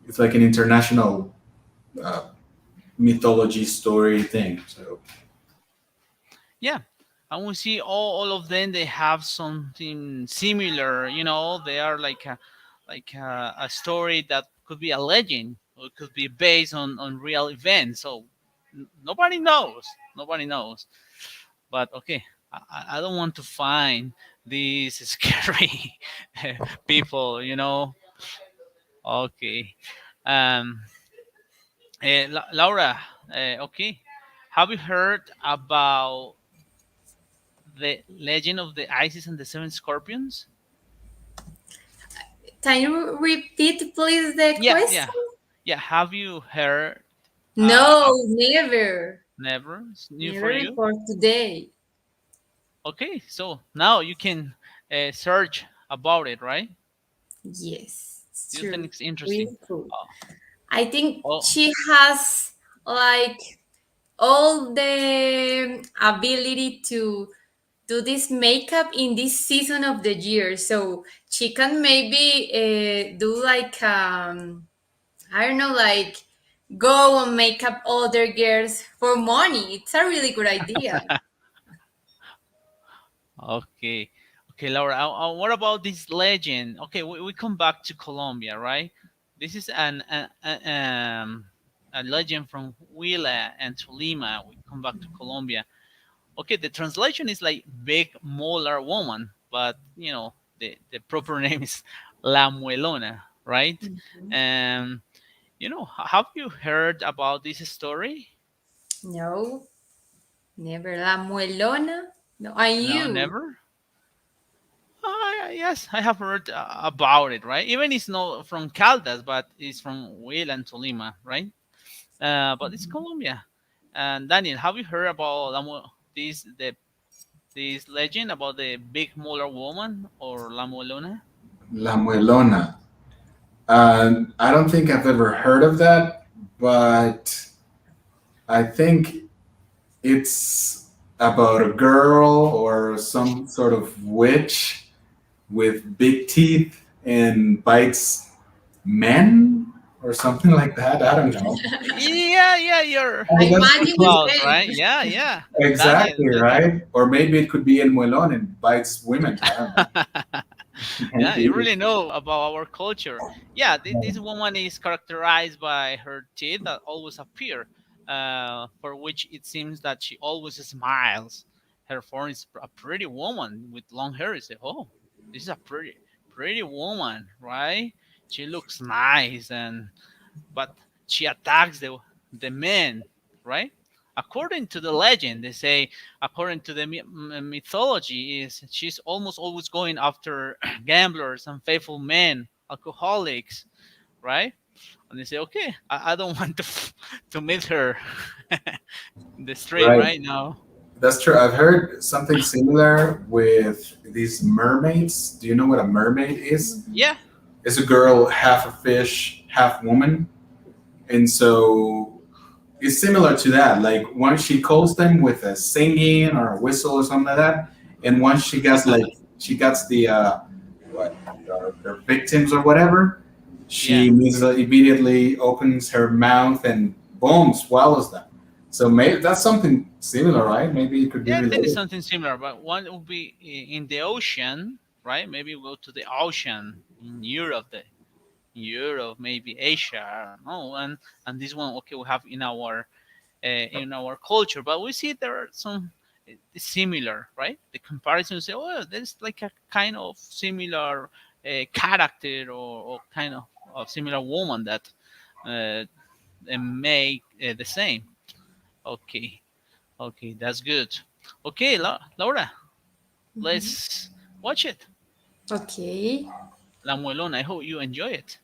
[SPEAKER 4] it's like an international uh, mythology story thing. So
[SPEAKER 2] Yeah, and we see all of them. They have something similar. They are like a story that could be a legend or it could be based on real events. So nobody knows. Nobody knows. But okay, I don't want to find these scary people. Okay. Um, Laura. Okay. Have you heard about the Legend of the Isis and the Seven Scorpions?
[SPEAKER 3] Can you repeat, please, the
[SPEAKER 2] Yeah,
[SPEAKER 3] question?
[SPEAKER 2] yeah. Have you heard?
[SPEAKER 3] No, never.
[SPEAKER 2] Never. It's new for
[SPEAKER 3] Never
[SPEAKER 2] you.
[SPEAKER 3] before today.
[SPEAKER 2] Okay, so now you can search about it, right?
[SPEAKER 3] Yes, it's
[SPEAKER 2] Do you think
[SPEAKER 3] true.
[SPEAKER 2] it's interesting?
[SPEAKER 3] Really cool.
[SPEAKER 2] Oh,
[SPEAKER 3] I think
[SPEAKER 2] oh,
[SPEAKER 3] she has like all the ability to do this makeup in this season of the year. So she can maybe do like I don't know, like go and make up other girls for money. It's a really good idea.
[SPEAKER 2] okay. Okay, Laura. What about this legend? Okay, we come back to Colombia, right? This is a legend from Huila and Tolima. We come back to Colombia. Okay, the translation is like big molar woman, but the proper name is La Muelona, right? And have you heard about this story?
[SPEAKER 3] No, never. La muelona? No, are
[SPEAKER 2] No,
[SPEAKER 3] you?
[SPEAKER 2] never. Yes, I have heard about it, right? Even it's not from Caldas, but it's from Huila and Tolima, right? But it's Colombia. And Daniel, have you heard about this legend about the big molar woman or La Muelona?
[SPEAKER 4] La Muelona. I don't think I've ever heard of that, but I think it's about a girl or some sort of witch with big teeth and bites men or something like that. I don't know.
[SPEAKER 2] Yeah, you're
[SPEAKER 4] I guess
[SPEAKER 2] pretty close, right? Yeah. Daniel,
[SPEAKER 4] exactly right. Or maybe it could be El Muelón and bites women. I don't know.
[SPEAKER 2] yeah, you
[SPEAKER 4] Maybe.
[SPEAKER 2] really know about our culture. Yeah, this woman is characterized by her teeth that always appear, for which it seems that she always smiles. Her form is a pretty woman with long hair. You say, oh, this is a pretty woman, right? She looks nice, and but she attacks the men, right? According to the legend, they say, according to the mythology, is she's almost always going after gamblers, unfaithful men, alcoholics, right? And they say, okay, I don't want to meet her in the street
[SPEAKER 4] Right.
[SPEAKER 2] right now.
[SPEAKER 4] That's true. I've heard something similar with these mermaids. Do you know what a mermaid is?
[SPEAKER 2] Yeah,
[SPEAKER 4] It's a girl, half a fish, half woman. And so it's similar to that. Like once she calls them with a singing or a whistle or something like that, and once she gets the what their victims or whatever,
[SPEAKER 2] yeah.
[SPEAKER 4] she immediately opens her mouth and boom, swallows them. So maybe that's something similar, right? Maybe it could be
[SPEAKER 2] Yeah, I think it's
[SPEAKER 4] related.
[SPEAKER 2] something similar, but one would be in the ocean, right? Maybe we'll go to the ocean in Europe, maybe Asia, I don't know, and this one, okay, we have in our culture, but we see there are some similar, right? The comparison say, oh, there's like a kind of similar character or kind of similar woman that uh, they make the same. Okay, okay, that's good. Okay, Laura, let's watch it.
[SPEAKER 3] Okay.
[SPEAKER 2] La Muelona. I hope you enjoy it.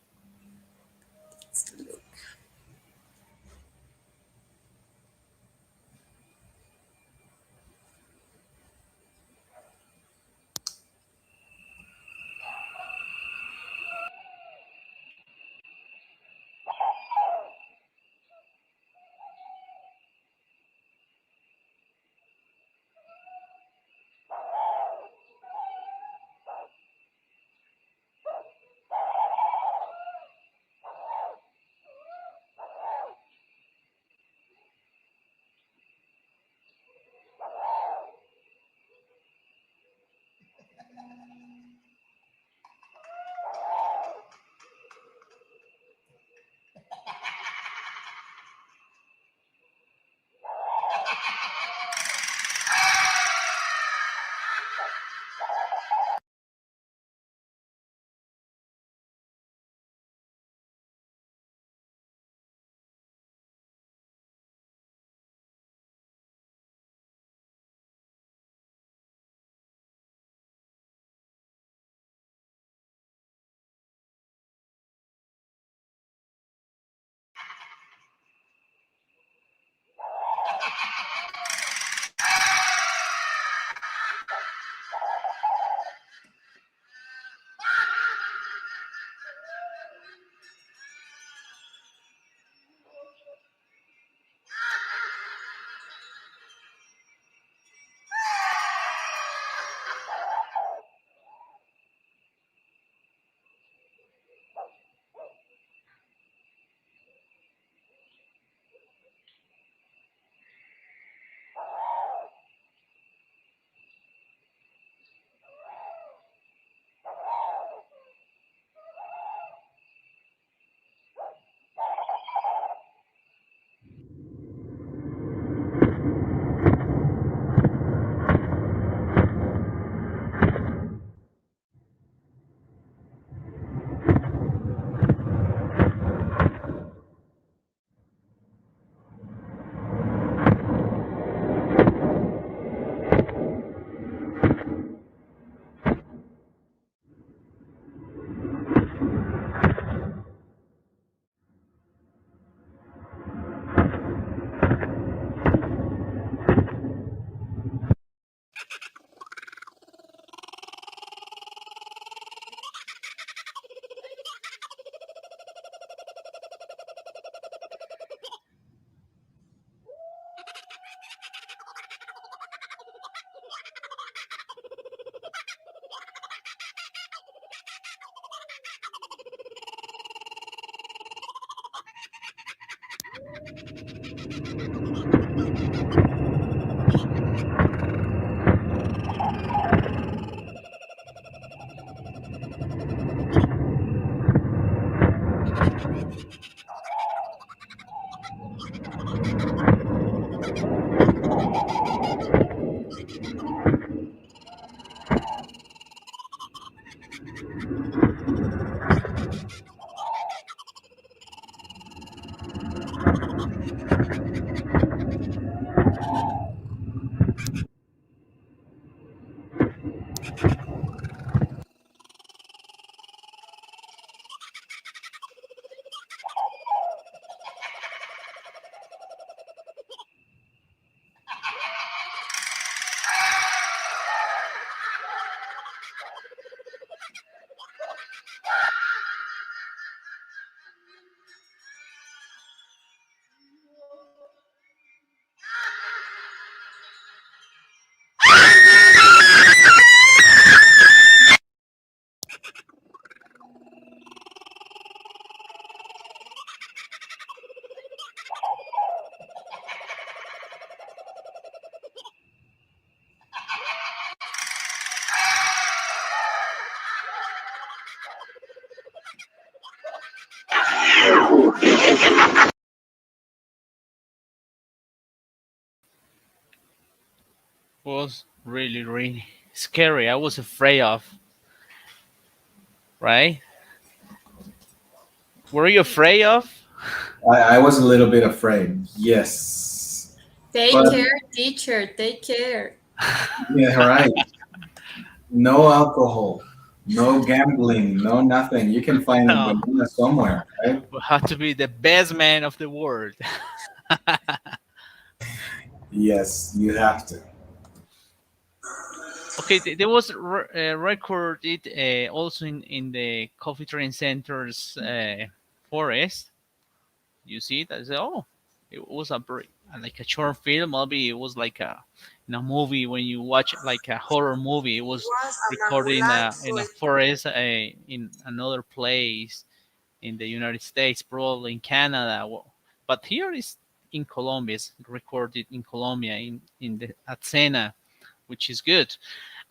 [SPEAKER 2] was really, really scary. I was afraid of, right? Were you afraid of?
[SPEAKER 4] I was a little bit afraid, yes.
[SPEAKER 3] Take
[SPEAKER 4] But
[SPEAKER 3] care, teacher. Take care.
[SPEAKER 4] yeah, right. No alcohol, no gambling, no nothing. You can find a
[SPEAKER 2] No,
[SPEAKER 4] banana somewhere, right?
[SPEAKER 2] we have to be the best man of the world.
[SPEAKER 4] Yes, you have to.
[SPEAKER 2] Okay, there was recorded also in the coffee train center's forest. You see it? I said, oh, it was like a short film. Maybe it was like in a movie when you watch like a horror movie. It was recorded in a forest in another place in the United States, probably in Canada. But here is in Colombia. It's recorded in Colombia in the at Sena, which is good.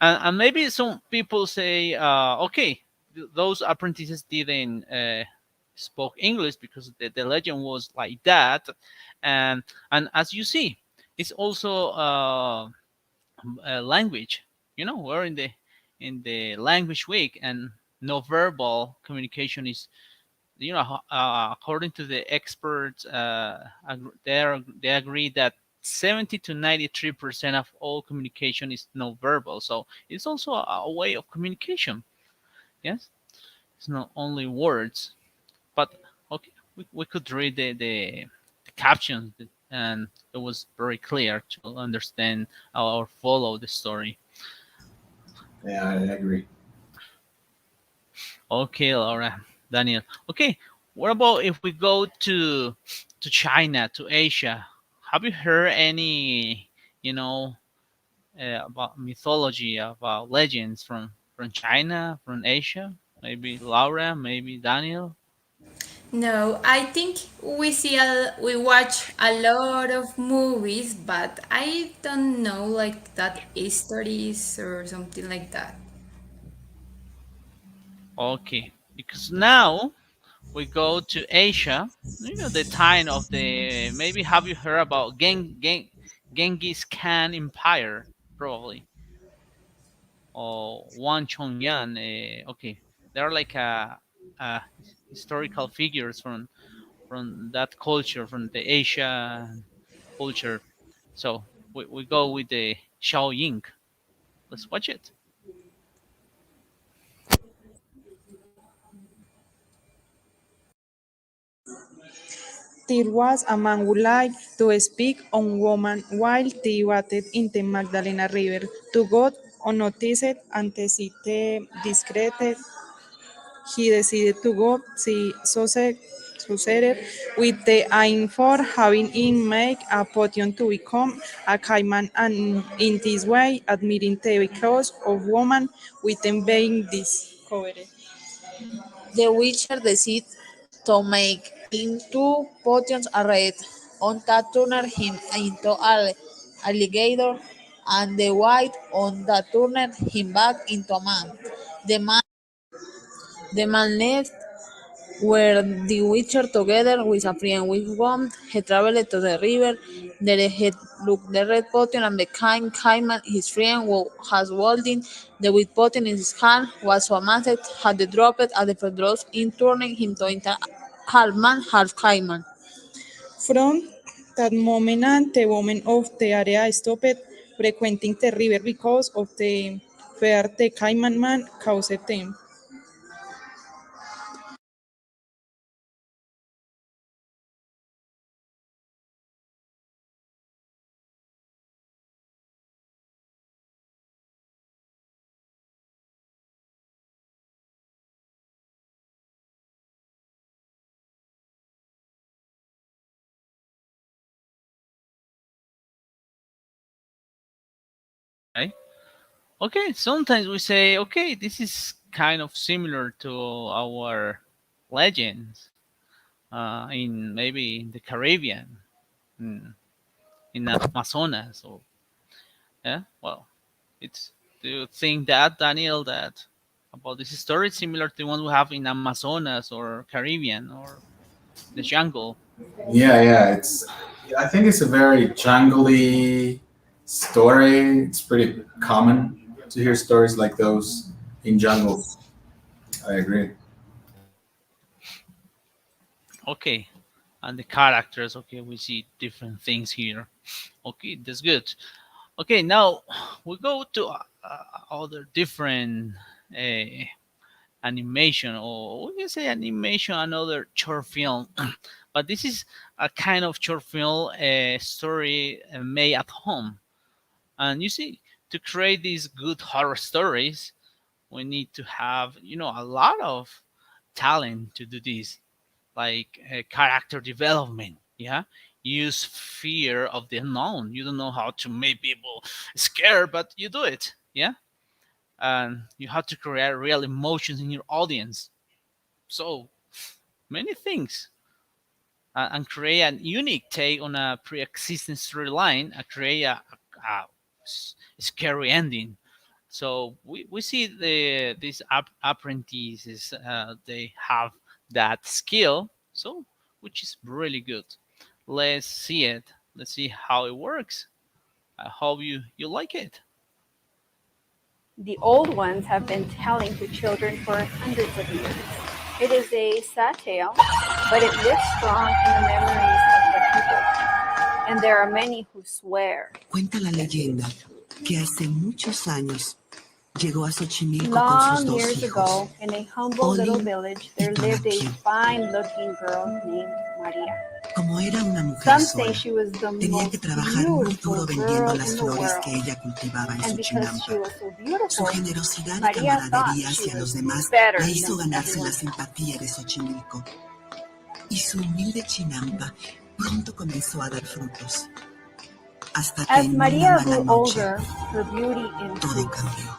[SPEAKER 2] And maybe some people say, okay, those apprentices didn't spoke English because the legend was like that, and as you see, it's also a language. We're in the language week, and no verbal communication is, according to the experts, they agree that 70 to 93% of all communication is no verbal. So it's also a way of communication. Yes, it's not only words, but okay, we could read the captions, and it was very clear to understand or follow the story.
[SPEAKER 4] Yeah, I agree.
[SPEAKER 2] Okay, Laura, Daniel. Okay, what about if we go to China, to Asia? Have you heard any, about mythology, about legends from China, from Asia? Maybe Laura, maybe Daniel.
[SPEAKER 3] No, I think we watch a lot of movies, but I don't know like that histories or something like that.
[SPEAKER 2] Okay, because now we go to Asia. The time of the, maybe have you heard about Genghis Khan Empire? Probably, or Wang Chongyan. Okay, they're like a historical figures from that culture, from the Asia culture. So we go with the Xiao Ying. Let's watch it.
[SPEAKER 11] There was a man who liked to speak on woman while they bathed in the Magdalena River. To go unnoticed ante si te discreet, he decided to go see succeeded with the aim for having him make a potion to become a caveman, and in this way admitting the cause of woman with them being discovered.
[SPEAKER 12] The witcher decides to make into potions a red on that turner him into an alligator, and the white on that turned him back into a man. The man the man left where the witcher together with a friend with whom he traveled to the river. There he looked the red potion and became Cayman, his friend who has holding the white potion in his hand was so amazed had the dropped at the pedros in turning him to into half man, half Cayman.
[SPEAKER 11] From that moment on, the women of the area stopped frequenting the river because of the fear the Cayman man caused them.
[SPEAKER 2] Right? Okay, sometimes we say, okay, this is kind of similar to our legends in maybe in the Caribbean, in, in Amazonas, or yeah. Well, it's do you think that, Daniel, that about this story similar to the one we have in Amazonas or Caribbean or the jungle?
[SPEAKER 4] Yeah, yeah. I think it's a very jungly story. It's pretty common to hear stories like those in jungles. I agree.
[SPEAKER 2] Okay, and the characters. Okay, we see different things here. Okay, that's good. Okay, now we go to other different uh, animation, or we can say animation, another short film. But this is a kind of short film story made at home. And you see, to create these good horror stories, we need to have, a lot of talent to do this, like character development. Yeah, use fear of the unknown. You don't know how to make people scared, but you do it. Yeah, and you have to create real emotions in your audience. So many things, and create a unique take on a pre-existing storyline, and create a scary ending. So we see these apprentices, they have that skill, so which is really good. Let's see it. Let's see how it works. I hope you like it.
[SPEAKER 13] The old ones have been telling to children for hundreds of years. It is a sad tale, but it lives strong in the memories of the people. And there are many who swear.
[SPEAKER 14] Cuenta la leyenda que hace muchos años llegó a Xochimilco con sus
[SPEAKER 13] Long
[SPEAKER 14] dos
[SPEAKER 13] years
[SPEAKER 14] hijos,
[SPEAKER 13] ago, in a humble little
[SPEAKER 14] Oli
[SPEAKER 13] village,
[SPEAKER 14] y
[SPEAKER 13] there lived a
[SPEAKER 14] Tonaki.
[SPEAKER 13] fine-looking girl named Maria.
[SPEAKER 14] Como era una mujer
[SPEAKER 13] Some say
[SPEAKER 14] sola,
[SPEAKER 13] she was the
[SPEAKER 14] tenía que
[SPEAKER 13] most
[SPEAKER 14] trabajar muy
[SPEAKER 13] beautiful
[SPEAKER 14] duro vendiendo
[SPEAKER 13] girl
[SPEAKER 14] las
[SPEAKER 13] in the
[SPEAKER 14] flores
[SPEAKER 13] world.
[SPEAKER 14] que ella cultivaba en
[SPEAKER 13] And because she
[SPEAKER 14] Suchinampa.
[SPEAKER 13] was so
[SPEAKER 14] Su
[SPEAKER 13] beautiful,
[SPEAKER 14] generosidad y
[SPEAKER 13] Maria thought
[SPEAKER 14] camaradería
[SPEAKER 13] she
[SPEAKER 14] hacia los
[SPEAKER 13] was
[SPEAKER 14] demás
[SPEAKER 13] better
[SPEAKER 14] le hizo
[SPEAKER 13] than
[SPEAKER 14] ganarse la
[SPEAKER 13] everyone.
[SPEAKER 14] simpatía de Xochimilco. Y su humilde Chinampa pronto comenzó a dar frutos. Hasta que
[SPEAKER 13] As
[SPEAKER 14] en una
[SPEAKER 13] Maria
[SPEAKER 14] mala
[SPEAKER 13] grew
[SPEAKER 14] noche
[SPEAKER 13] older, her beauty
[SPEAKER 14] todo
[SPEAKER 13] increased,
[SPEAKER 14] cambió.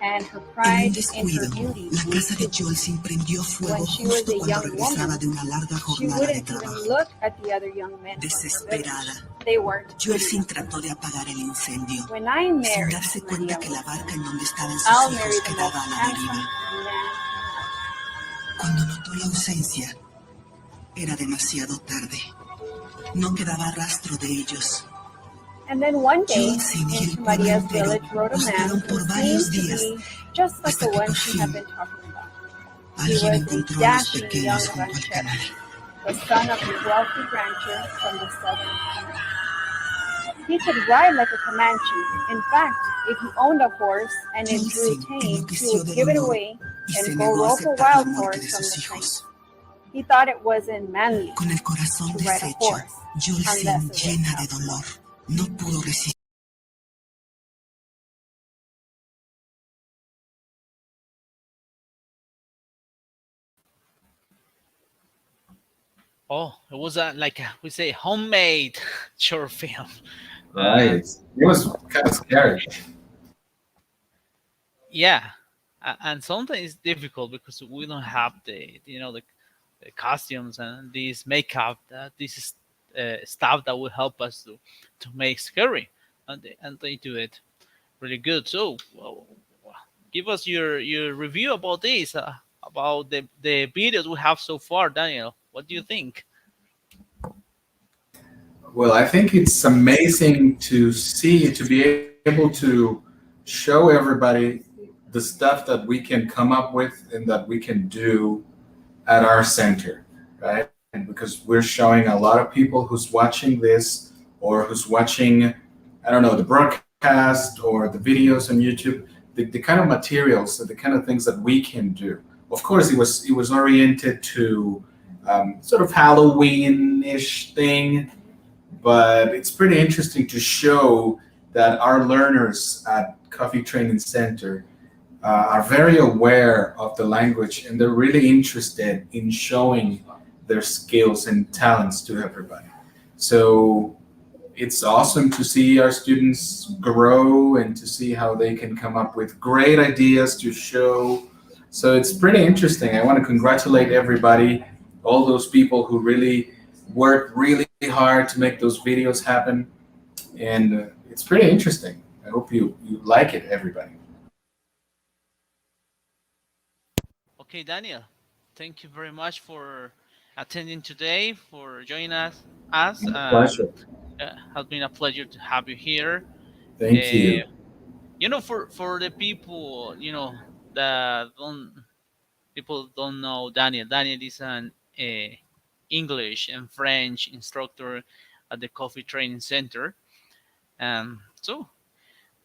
[SPEAKER 13] and her
[SPEAKER 14] En un
[SPEAKER 13] pride in
[SPEAKER 14] descuido,
[SPEAKER 13] her beauty
[SPEAKER 14] la
[SPEAKER 13] grew
[SPEAKER 14] casa de
[SPEAKER 13] too.
[SPEAKER 14] Jolsin prendió fuego
[SPEAKER 13] When she was
[SPEAKER 14] justo
[SPEAKER 13] a
[SPEAKER 14] cuando
[SPEAKER 13] young
[SPEAKER 14] regresaba
[SPEAKER 13] woman,
[SPEAKER 14] de una larga
[SPEAKER 13] she
[SPEAKER 14] jornada de
[SPEAKER 13] wouldn't even
[SPEAKER 14] trabajo.
[SPEAKER 13] look at the other young men from her village.
[SPEAKER 14] Desesperada,
[SPEAKER 13] They weren't good
[SPEAKER 14] Jolsin
[SPEAKER 13] enough.
[SPEAKER 14] trató de apagar el incendio,
[SPEAKER 13] When I
[SPEAKER 14] sin
[SPEAKER 13] marry
[SPEAKER 14] darse cuenta
[SPEAKER 13] Maria,
[SPEAKER 14] que la barca en donde estaban sus
[SPEAKER 13] I'll
[SPEAKER 14] hijos
[SPEAKER 13] marry the most
[SPEAKER 14] quedaba a la
[SPEAKER 13] handsome
[SPEAKER 14] deriva.
[SPEAKER 13] man.
[SPEAKER 14] Cuando notó la ausencia, era demasiado tarde. No quedaba rastro de ellos.
[SPEAKER 13] And then one day,
[SPEAKER 14] Jolsin y el
[SPEAKER 13] into
[SPEAKER 14] pueblo
[SPEAKER 13] Maria's
[SPEAKER 14] entero
[SPEAKER 13] village rode a man
[SPEAKER 14] buscaron
[SPEAKER 13] who
[SPEAKER 14] por
[SPEAKER 13] seemed
[SPEAKER 14] varios
[SPEAKER 13] to
[SPEAKER 14] días
[SPEAKER 13] be just like
[SPEAKER 14] hasta
[SPEAKER 13] the
[SPEAKER 14] que
[SPEAKER 13] one
[SPEAKER 14] por
[SPEAKER 13] she
[SPEAKER 14] fin
[SPEAKER 13] had been talking about. He
[SPEAKER 14] alguien
[SPEAKER 13] was a
[SPEAKER 14] encontró a los
[SPEAKER 13] dashing young
[SPEAKER 14] pequeños junto al
[SPEAKER 13] rancher,
[SPEAKER 14] canal.
[SPEAKER 13] the son of a wealthy rancher from the southern plains. He could ride like a Comanche. In fact, if he owned a horse and it grew
[SPEAKER 14] Jolsin
[SPEAKER 13] tame, he
[SPEAKER 14] enloqueció
[SPEAKER 13] would
[SPEAKER 14] de
[SPEAKER 13] give it
[SPEAKER 14] dolor
[SPEAKER 13] away
[SPEAKER 14] y se
[SPEAKER 13] and go
[SPEAKER 14] negó a
[SPEAKER 13] rope a
[SPEAKER 14] aceptar la
[SPEAKER 13] wild
[SPEAKER 14] muerte
[SPEAKER 13] horse
[SPEAKER 14] de
[SPEAKER 13] from
[SPEAKER 14] sus
[SPEAKER 13] the
[SPEAKER 14] hijos.
[SPEAKER 13] plains. He thought it wasn't manly
[SPEAKER 14] Con el corazón
[SPEAKER 13] to ride a
[SPEAKER 14] deshecho,
[SPEAKER 13] horse
[SPEAKER 14] Jolsin,
[SPEAKER 13] unless it was
[SPEAKER 14] llena de
[SPEAKER 13] tough.
[SPEAKER 14] dolor, no pudo resistir.
[SPEAKER 2] Oh, it was we say homemade short film.
[SPEAKER 4] Right. It was kind of scary.
[SPEAKER 2] Yeah, and sometimes it's difficult because we don't have the costumes and this makeup, this is stuff that will help us to make scary, and they do it really good. So, well, give us your review about this, about the videos we have so far, Daniel. What do you think?
[SPEAKER 4] Well, I think it's amazing to see, to be able to show everybody the stuff that we can come up with and that we can do at our center, right? And because we're showing a lot of people who's watching this or who's watching, I don't know, the broadcast or the videos on YouTube, the kind of materials, the kind of things that we can do. Of course, it was oriented to sort of Halloween-ish thing, but it's pretty interesting to show that our learners at Coffee Training Center are very aware of the language and they're really interested in showing their skills and talents to everybody. So it's awesome to see our students grow and to see how they can come up with great ideas to show. So it's pretty interesting. I want to congratulate everybody, all those people who really worked really hard to make those videos happen. And it's pretty interesting. I hope you like it, everybody.
[SPEAKER 2] Okay, Daniel, thank you very much for attending today, for joining us,
[SPEAKER 4] Pleasure.
[SPEAKER 2] Has been a pleasure to have you here.
[SPEAKER 4] Thank you.
[SPEAKER 2] For the people, that don't know Daniel. Daniel is an English and French instructor at the Coffee Training Center. So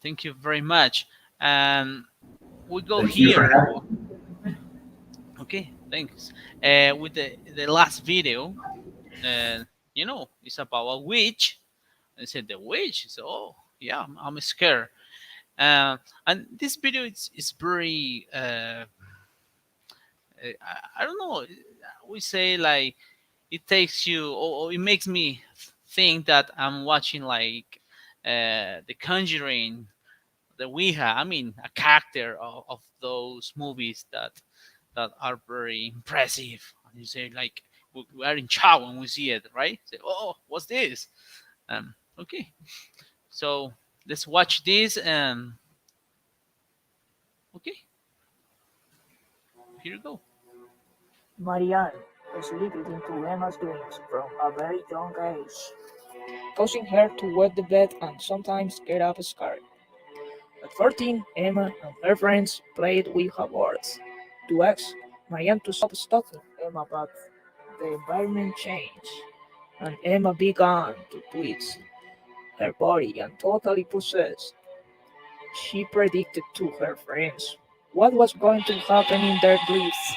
[SPEAKER 2] thank you very much. We go
[SPEAKER 4] Thank you for
[SPEAKER 2] here.
[SPEAKER 4] having me.
[SPEAKER 2] Okay, thanks. With the last video, it's about a witch. I said the witch. So yeah, I'm scared. And this video is very I don't know. We say like it takes you, or it makes me think that I'm watching like The Conjuring, the Ouija. I mean, a character of those movies that are very impressive. And you say like we are in shock when we see it, right? Say, oh, what's this? Okay, so let's watch this. Okay, here you go.
[SPEAKER 15] Marianne slipped into Emma's dreams from a very young age, causing her to wet the bed and sometimes get up scared. At 14, Emma and her friends played Ouija boards to ask Marianne to stop stalking Emma, but the environment changed, and Emma began to twist her body and totally possessed. She predicted to her friends what was going to happen in their lives.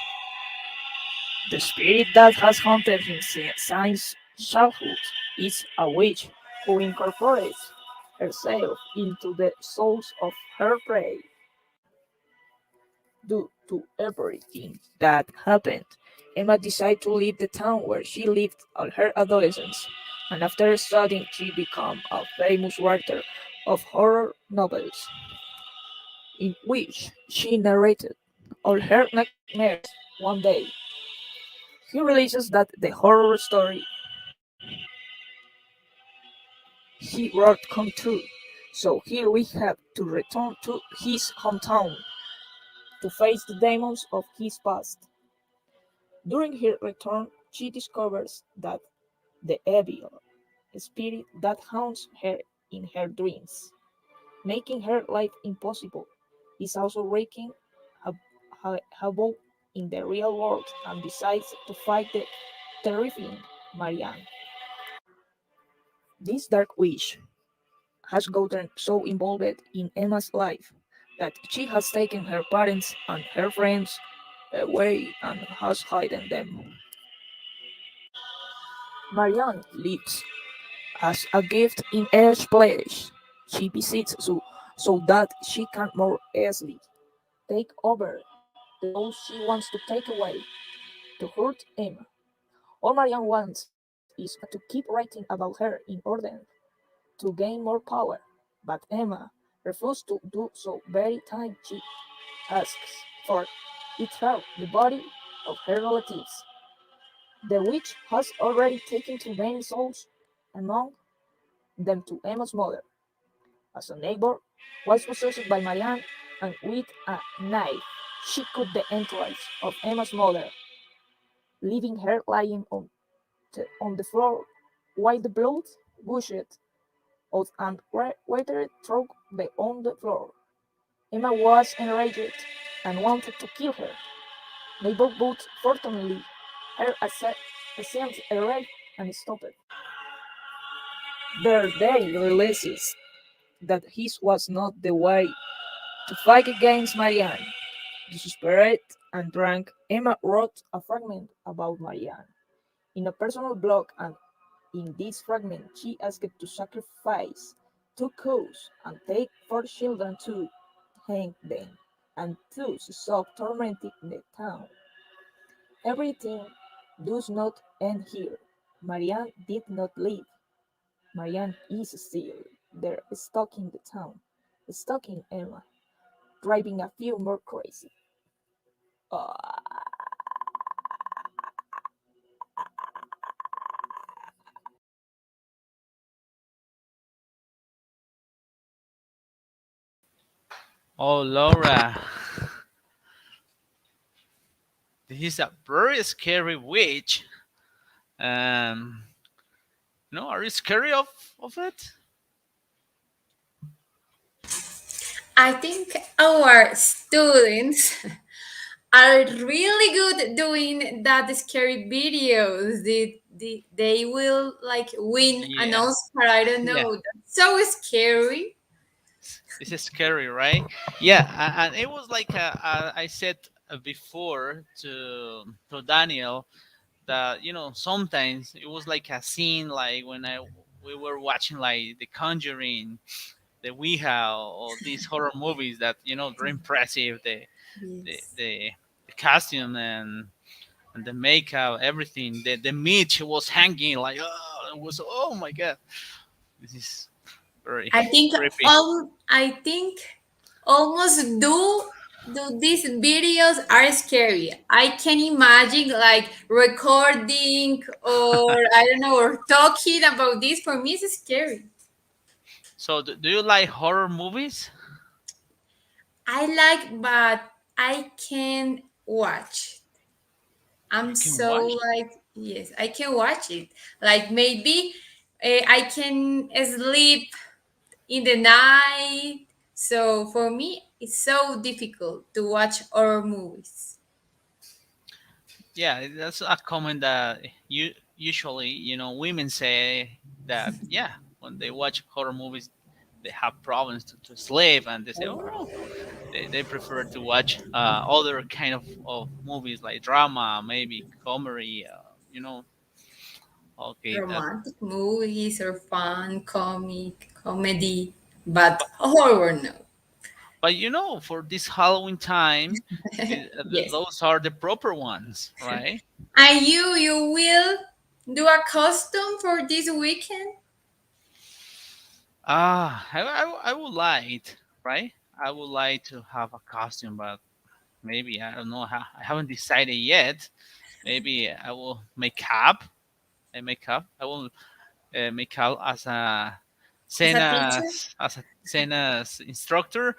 [SPEAKER 15] The spirit that has haunted him since childhood is a witch who incorporates herself into the souls of her prey. Due to everything that happened, Emma decided to leave the town where she lived all her adolescence, and after studying, she became a famous writer of horror novels, in which she narrated all her nightmares. One day, he realizes that the horror story he wrote come true. So here we have to return to his hometown to face the demons of his past. During her return, she discovers that the evil spirit that haunts her in her dreams, making her life impossible, is also wreaking havoc in the real world and decides to fight the terrifying Marianne. This dark witch has gotten so involved in Emma's life that she has taken her parents and her friends away and has hidden them. Marianne lives as a gift in each place she visits so that she can more easily take over the souls she wants to take away to hurt Emma. All Marianne wants is to keep writing about her in order to gain more power, but Emma refuses to do so very time she asks for it through the body of her relatives. The witch has already taken too many souls, among them to Emma's mother, as a neighbor was possessed by Marianne, and with a knife she cut the entrails of Emma's mother, leaving her lying on the floor while the blood gushed out and watered through on the floor. Emma was enraged and wanted to kill her. Neighbor but fortunately her ascent arrived and stopped. There they realizes that his was not the way to fight against Marianne. Desperate and drunk, Emma wrote a fragment about Marianne in a personal blog, and in this fragment she asked to sacrifice 2 cows and take 4 children to hang them, and thus stop tormenting the town. Everything does not end here. Marianne did not leave. Marianne is still there, stalking the town, stalking Emma, driving a few more crazy. Ah.
[SPEAKER 2] Oh, Laura, this is a very scary witch. Um, No, are you scary of it?
[SPEAKER 3] I think our students are really good doing that scary videos. They will like win an
[SPEAKER 2] Yeah,
[SPEAKER 3] Oscar. I don't
[SPEAKER 2] yeah.
[SPEAKER 3] know. That's so scary.
[SPEAKER 2] This is scary, right? Yeah, and it was like I said before to Daniel that sometimes it was like a scene like when I we were watching like The Conjuring, the Ouija, or these horror movies that they're impressive. The
[SPEAKER 3] Yes.
[SPEAKER 2] the, the costume and the makeup, everything. The meat was hanging like it was, oh my god, this is very
[SPEAKER 3] I think
[SPEAKER 2] creepy.
[SPEAKER 3] all I think almost do these videos are scary. I can imagine like recording or I don't know or talking about this. For me, it's scary.
[SPEAKER 2] So do you like horror movies?
[SPEAKER 3] I like, but I can watch. I'm
[SPEAKER 2] You can
[SPEAKER 3] so
[SPEAKER 2] watch.
[SPEAKER 3] like yes, I can watch it. Like maybe I can sleep in the night. So for me, it's so difficult to watch horror movies.
[SPEAKER 2] Yeah, that's a comment that you usually women say that, yeah, when they watch horror movies they have problems to sleep, and they say, oh no, they prefer to watch other kind of movies like drama, maybe comedy, okay, that.
[SPEAKER 3] Romantic movies or fun, comic, comedy, but horror no.
[SPEAKER 2] But for this Halloween time,
[SPEAKER 3] Yes.
[SPEAKER 2] those are the proper ones, right?
[SPEAKER 3] And you will do a costume for this weekend?
[SPEAKER 2] I would like, right? I would like to have a costume, but maybe I don't know. I haven't decided yet. Maybe I will make up. I make up. I will make up
[SPEAKER 3] As a teacher?
[SPEAKER 2] As a Sena's instructor.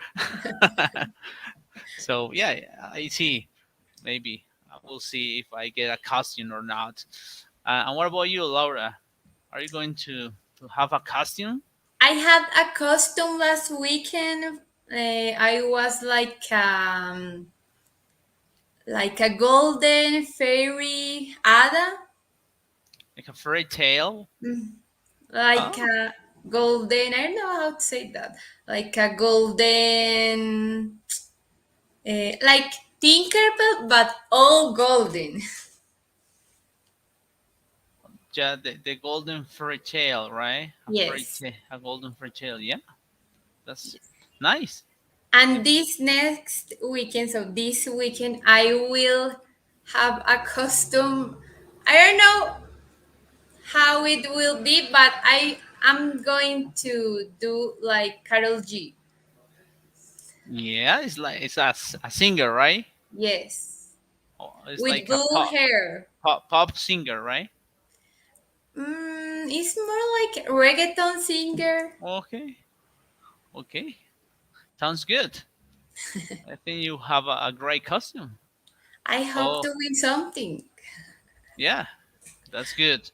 [SPEAKER 2] So yeah, I see. Maybe I will see if I get a costume or not. And what about you, Laura? Are you going to have a costume?
[SPEAKER 3] I had a costume last weekend. I was like a golden fairy Ada,
[SPEAKER 2] Like a fairy tale?
[SPEAKER 3] like
[SPEAKER 2] Oh,
[SPEAKER 3] a golden. I don't know how to say that. Like a golden, like Tinkerbell, but all golden.
[SPEAKER 2] yeah, the golden fairy tale, right?
[SPEAKER 3] Yes.
[SPEAKER 2] A golden fairy tale. Yeah, that's nice.
[SPEAKER 3] And this next weekend, so this weekend, I will have a costume. I don't know how it will be, but I am going to do like Carol G.
[SPEAKER 2] Yeah, it's like it's a singer, right?
[SPEAKER 3] Yes,
[SPEAKER 2] Oh, it's
[SPEAKER 3] with
[SPEAKER 2] like a
[SPEAKER 3] blue hair.
[SPEAKER 2] pop singer, right?
[SPEAKER 3] It's more like reggaeton singer.
[SPEAKER 2] Okay, okay, sounds good. I think you have a great costume.
[SPEAKER 3] I hope
[SPEAKER 2] Oh,
[SPEAKER 3] to win something.
[SPEAKER 2] yeah, that's good.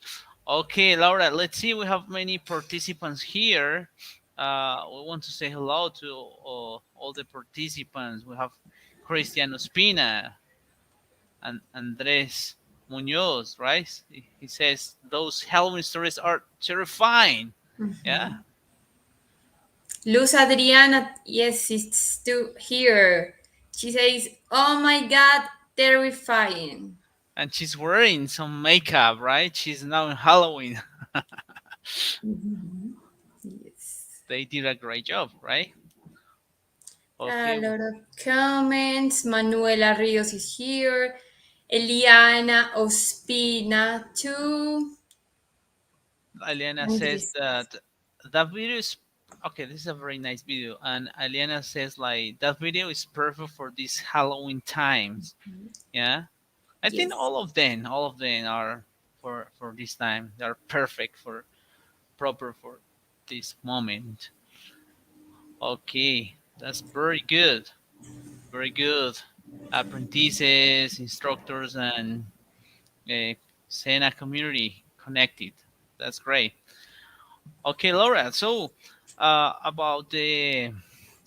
[SPEAKER 2] Okay, Laura, let's see. We have many participants here. We want to say hello to all the participants. We have Cristian Ospina and Andres Munoz, right? He says those Halloween stories are terrifying. Yeah,
[SPEAKER 3] Luz Adriana, yes, it's still here. She says, "Oh my God, terrifying."
[SPEAKER 2] and she's wearing some makeup, right? She's now in Halloween.
[SPEAKER 3] Mhm. Yes.
[SPEAKER 2] They did a great job, right?
[SPEAKER 3] A
[SPEAKER 2] Okay,
[SPEAKER 3] lot of comments. Manuela Rios is here. Eliana Ospina too.
[SPEAKER 2] Aliana says
[SPEAKER 3] Andres.
[SPEAKER 2] that that video is okay. This is a very nice video, and Aliana says like that video is perfect for these Halloween times. Yeah, I think
[SPEAKER 3] Yes.
[SPEAKER 2] all of them are for this time. They are perfect for proper for this moment. Okay, that's very good. Very good. Apprentices, instructors, and uh, Sena community connected. That's great. Okay, Laura. So, about the,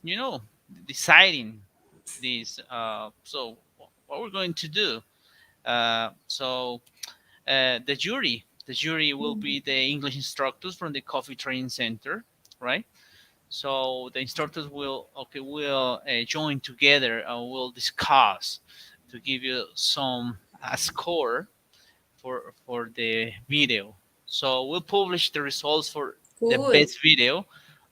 [SPEAKER 2] you know, deciding this. So, what we're going to do? So, the jury will be the English instructors from the Coffee Training Center, right? So the instructors will join together and will discuss to give you some a score for the video. So we'll publish the results for the
[SPEAKER 3] Cool.
[SPEAKER 2] best video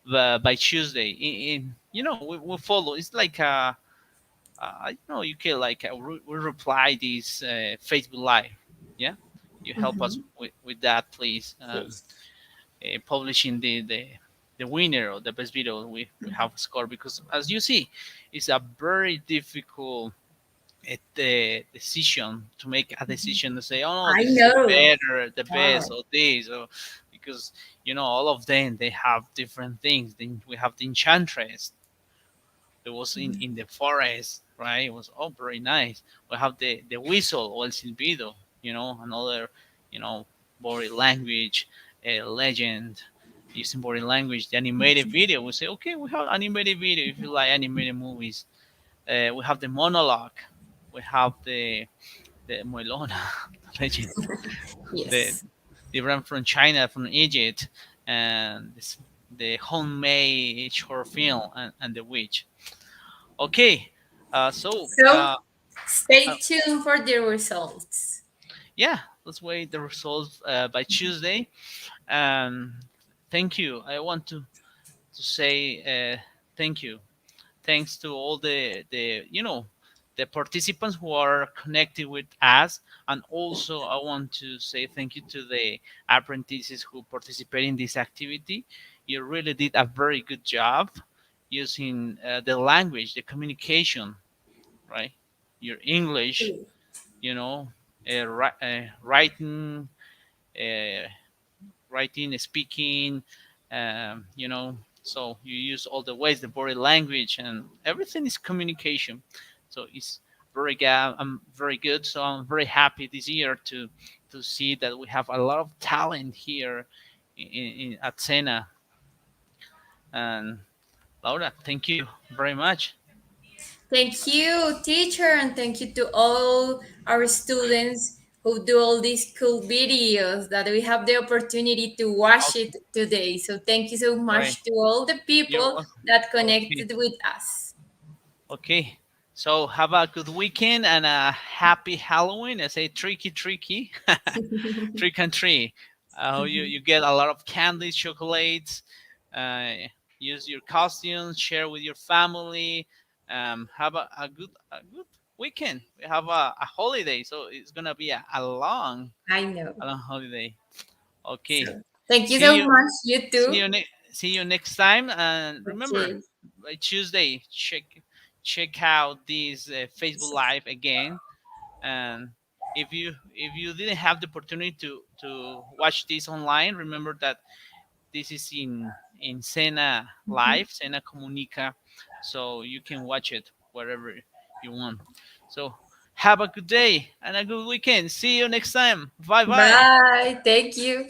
[SPEAKER 2] by Tuesday. We'll follow. It's like you can like we reply this Facebook Live. Yeah, you help us
[SPEAKER 3] Mhm.
[SPEAKER 2] with that, please.
[SPEAKER 3] Yes.
[SPEAKER 2] Publishing the winner or the best video we have scored, because as you see, it's a very difficult decision to make a decision to say, oh no,
[SPEAKER 3] I
[SPEAKER 2] this is the
[SPEAKER 3] know.
[SPEAKER 2] better, the best,
[SPEAKER 3] Wow.
[SPEAKER 2] or this, or because all of them they have different things. Then we have the Enchantress. It was in the forest, right? It was very nice. We have the whistle or el silbido, another, body language, legend using body language. The animated video, we say, okay, we have animated video if you like animated movies. We have the monologue. We have the Moelona, the legend, the
[SPEAKER 3] Yes.
[SPEAKER 2] the ran from China, from Egypt, and the homemade short film and the witch. Okay, so
[SPEAKER 3] So
[SPEAKER 2] uh,
[SPEAKER 3] stay tuned for the results.
[SPEAKER 2] yeah, let's wait the results by Tuesday. Um, Thank you. I want to say thank you. Thanks to all the participants who are connected with us, and also I want to say thank you to the apprentices who participate in this activity. You really did a very good job using the language, the communication, right? Your English, you know, writing, uh, speaking, So you use all the ways, the body language, and everything is communication. So it's I'm very good. So I'm very happy this year to see that we have a lot of talent here at Sena. And Laura, thank you very much.
[SPEAKER 3] Thank you, teacher, and thank you to all our students who do all these cool videos that we have the opportunity to watch
[SPEAKER 2] Okay,
[SPEAKER 3] it today. So thank you so
[SPEAKER 2] right.
[SPEAKER 3] much to all the
[SPEAKER 2] You're
[SPEAKER 3] people
[SPEAKER 2] welcome.
[SPEAKER 3] that
[SPEAKER 2] Okay.
[SPEAKER 3] connected with us.
[SPEAKER 2] Okay. So have a good weekend and a happy Halloween. I say tricky, tricky, trick and treat. You get a lot of candies, chocolates. Uh, Use your costumes, share with your family. Have a good weekend. We have a holiday, so it's gonna be
[SPEAKER 3] I know.
[SPEAKER 2] a long holiday.
[SPEAKER 3] So
[SPEAKER 2] Okay.
[SPEAKER 3] thank you
[SPEAKER 2] See
[SPEAKER 3] so
[SPEAKER 2] you.
[SPEAKER 3] much, you
[SPEAKER 2] See
[SPEAKER 3] too.
[SPEAKER 2] you next. See you next time. And remember,
[SPEAKER 3] Okay.
[SPEAKER 2] by Tuesday, check out this Facebook Live again. And if you didn't have the opportunity to watch this online, remember that this is in Sena Live, Sena Comunica, so you can watch it wherever you want. So have a good day and a good weekend. See you next time. Bye bye.
[SPEAKER 3] Bye. Thank you.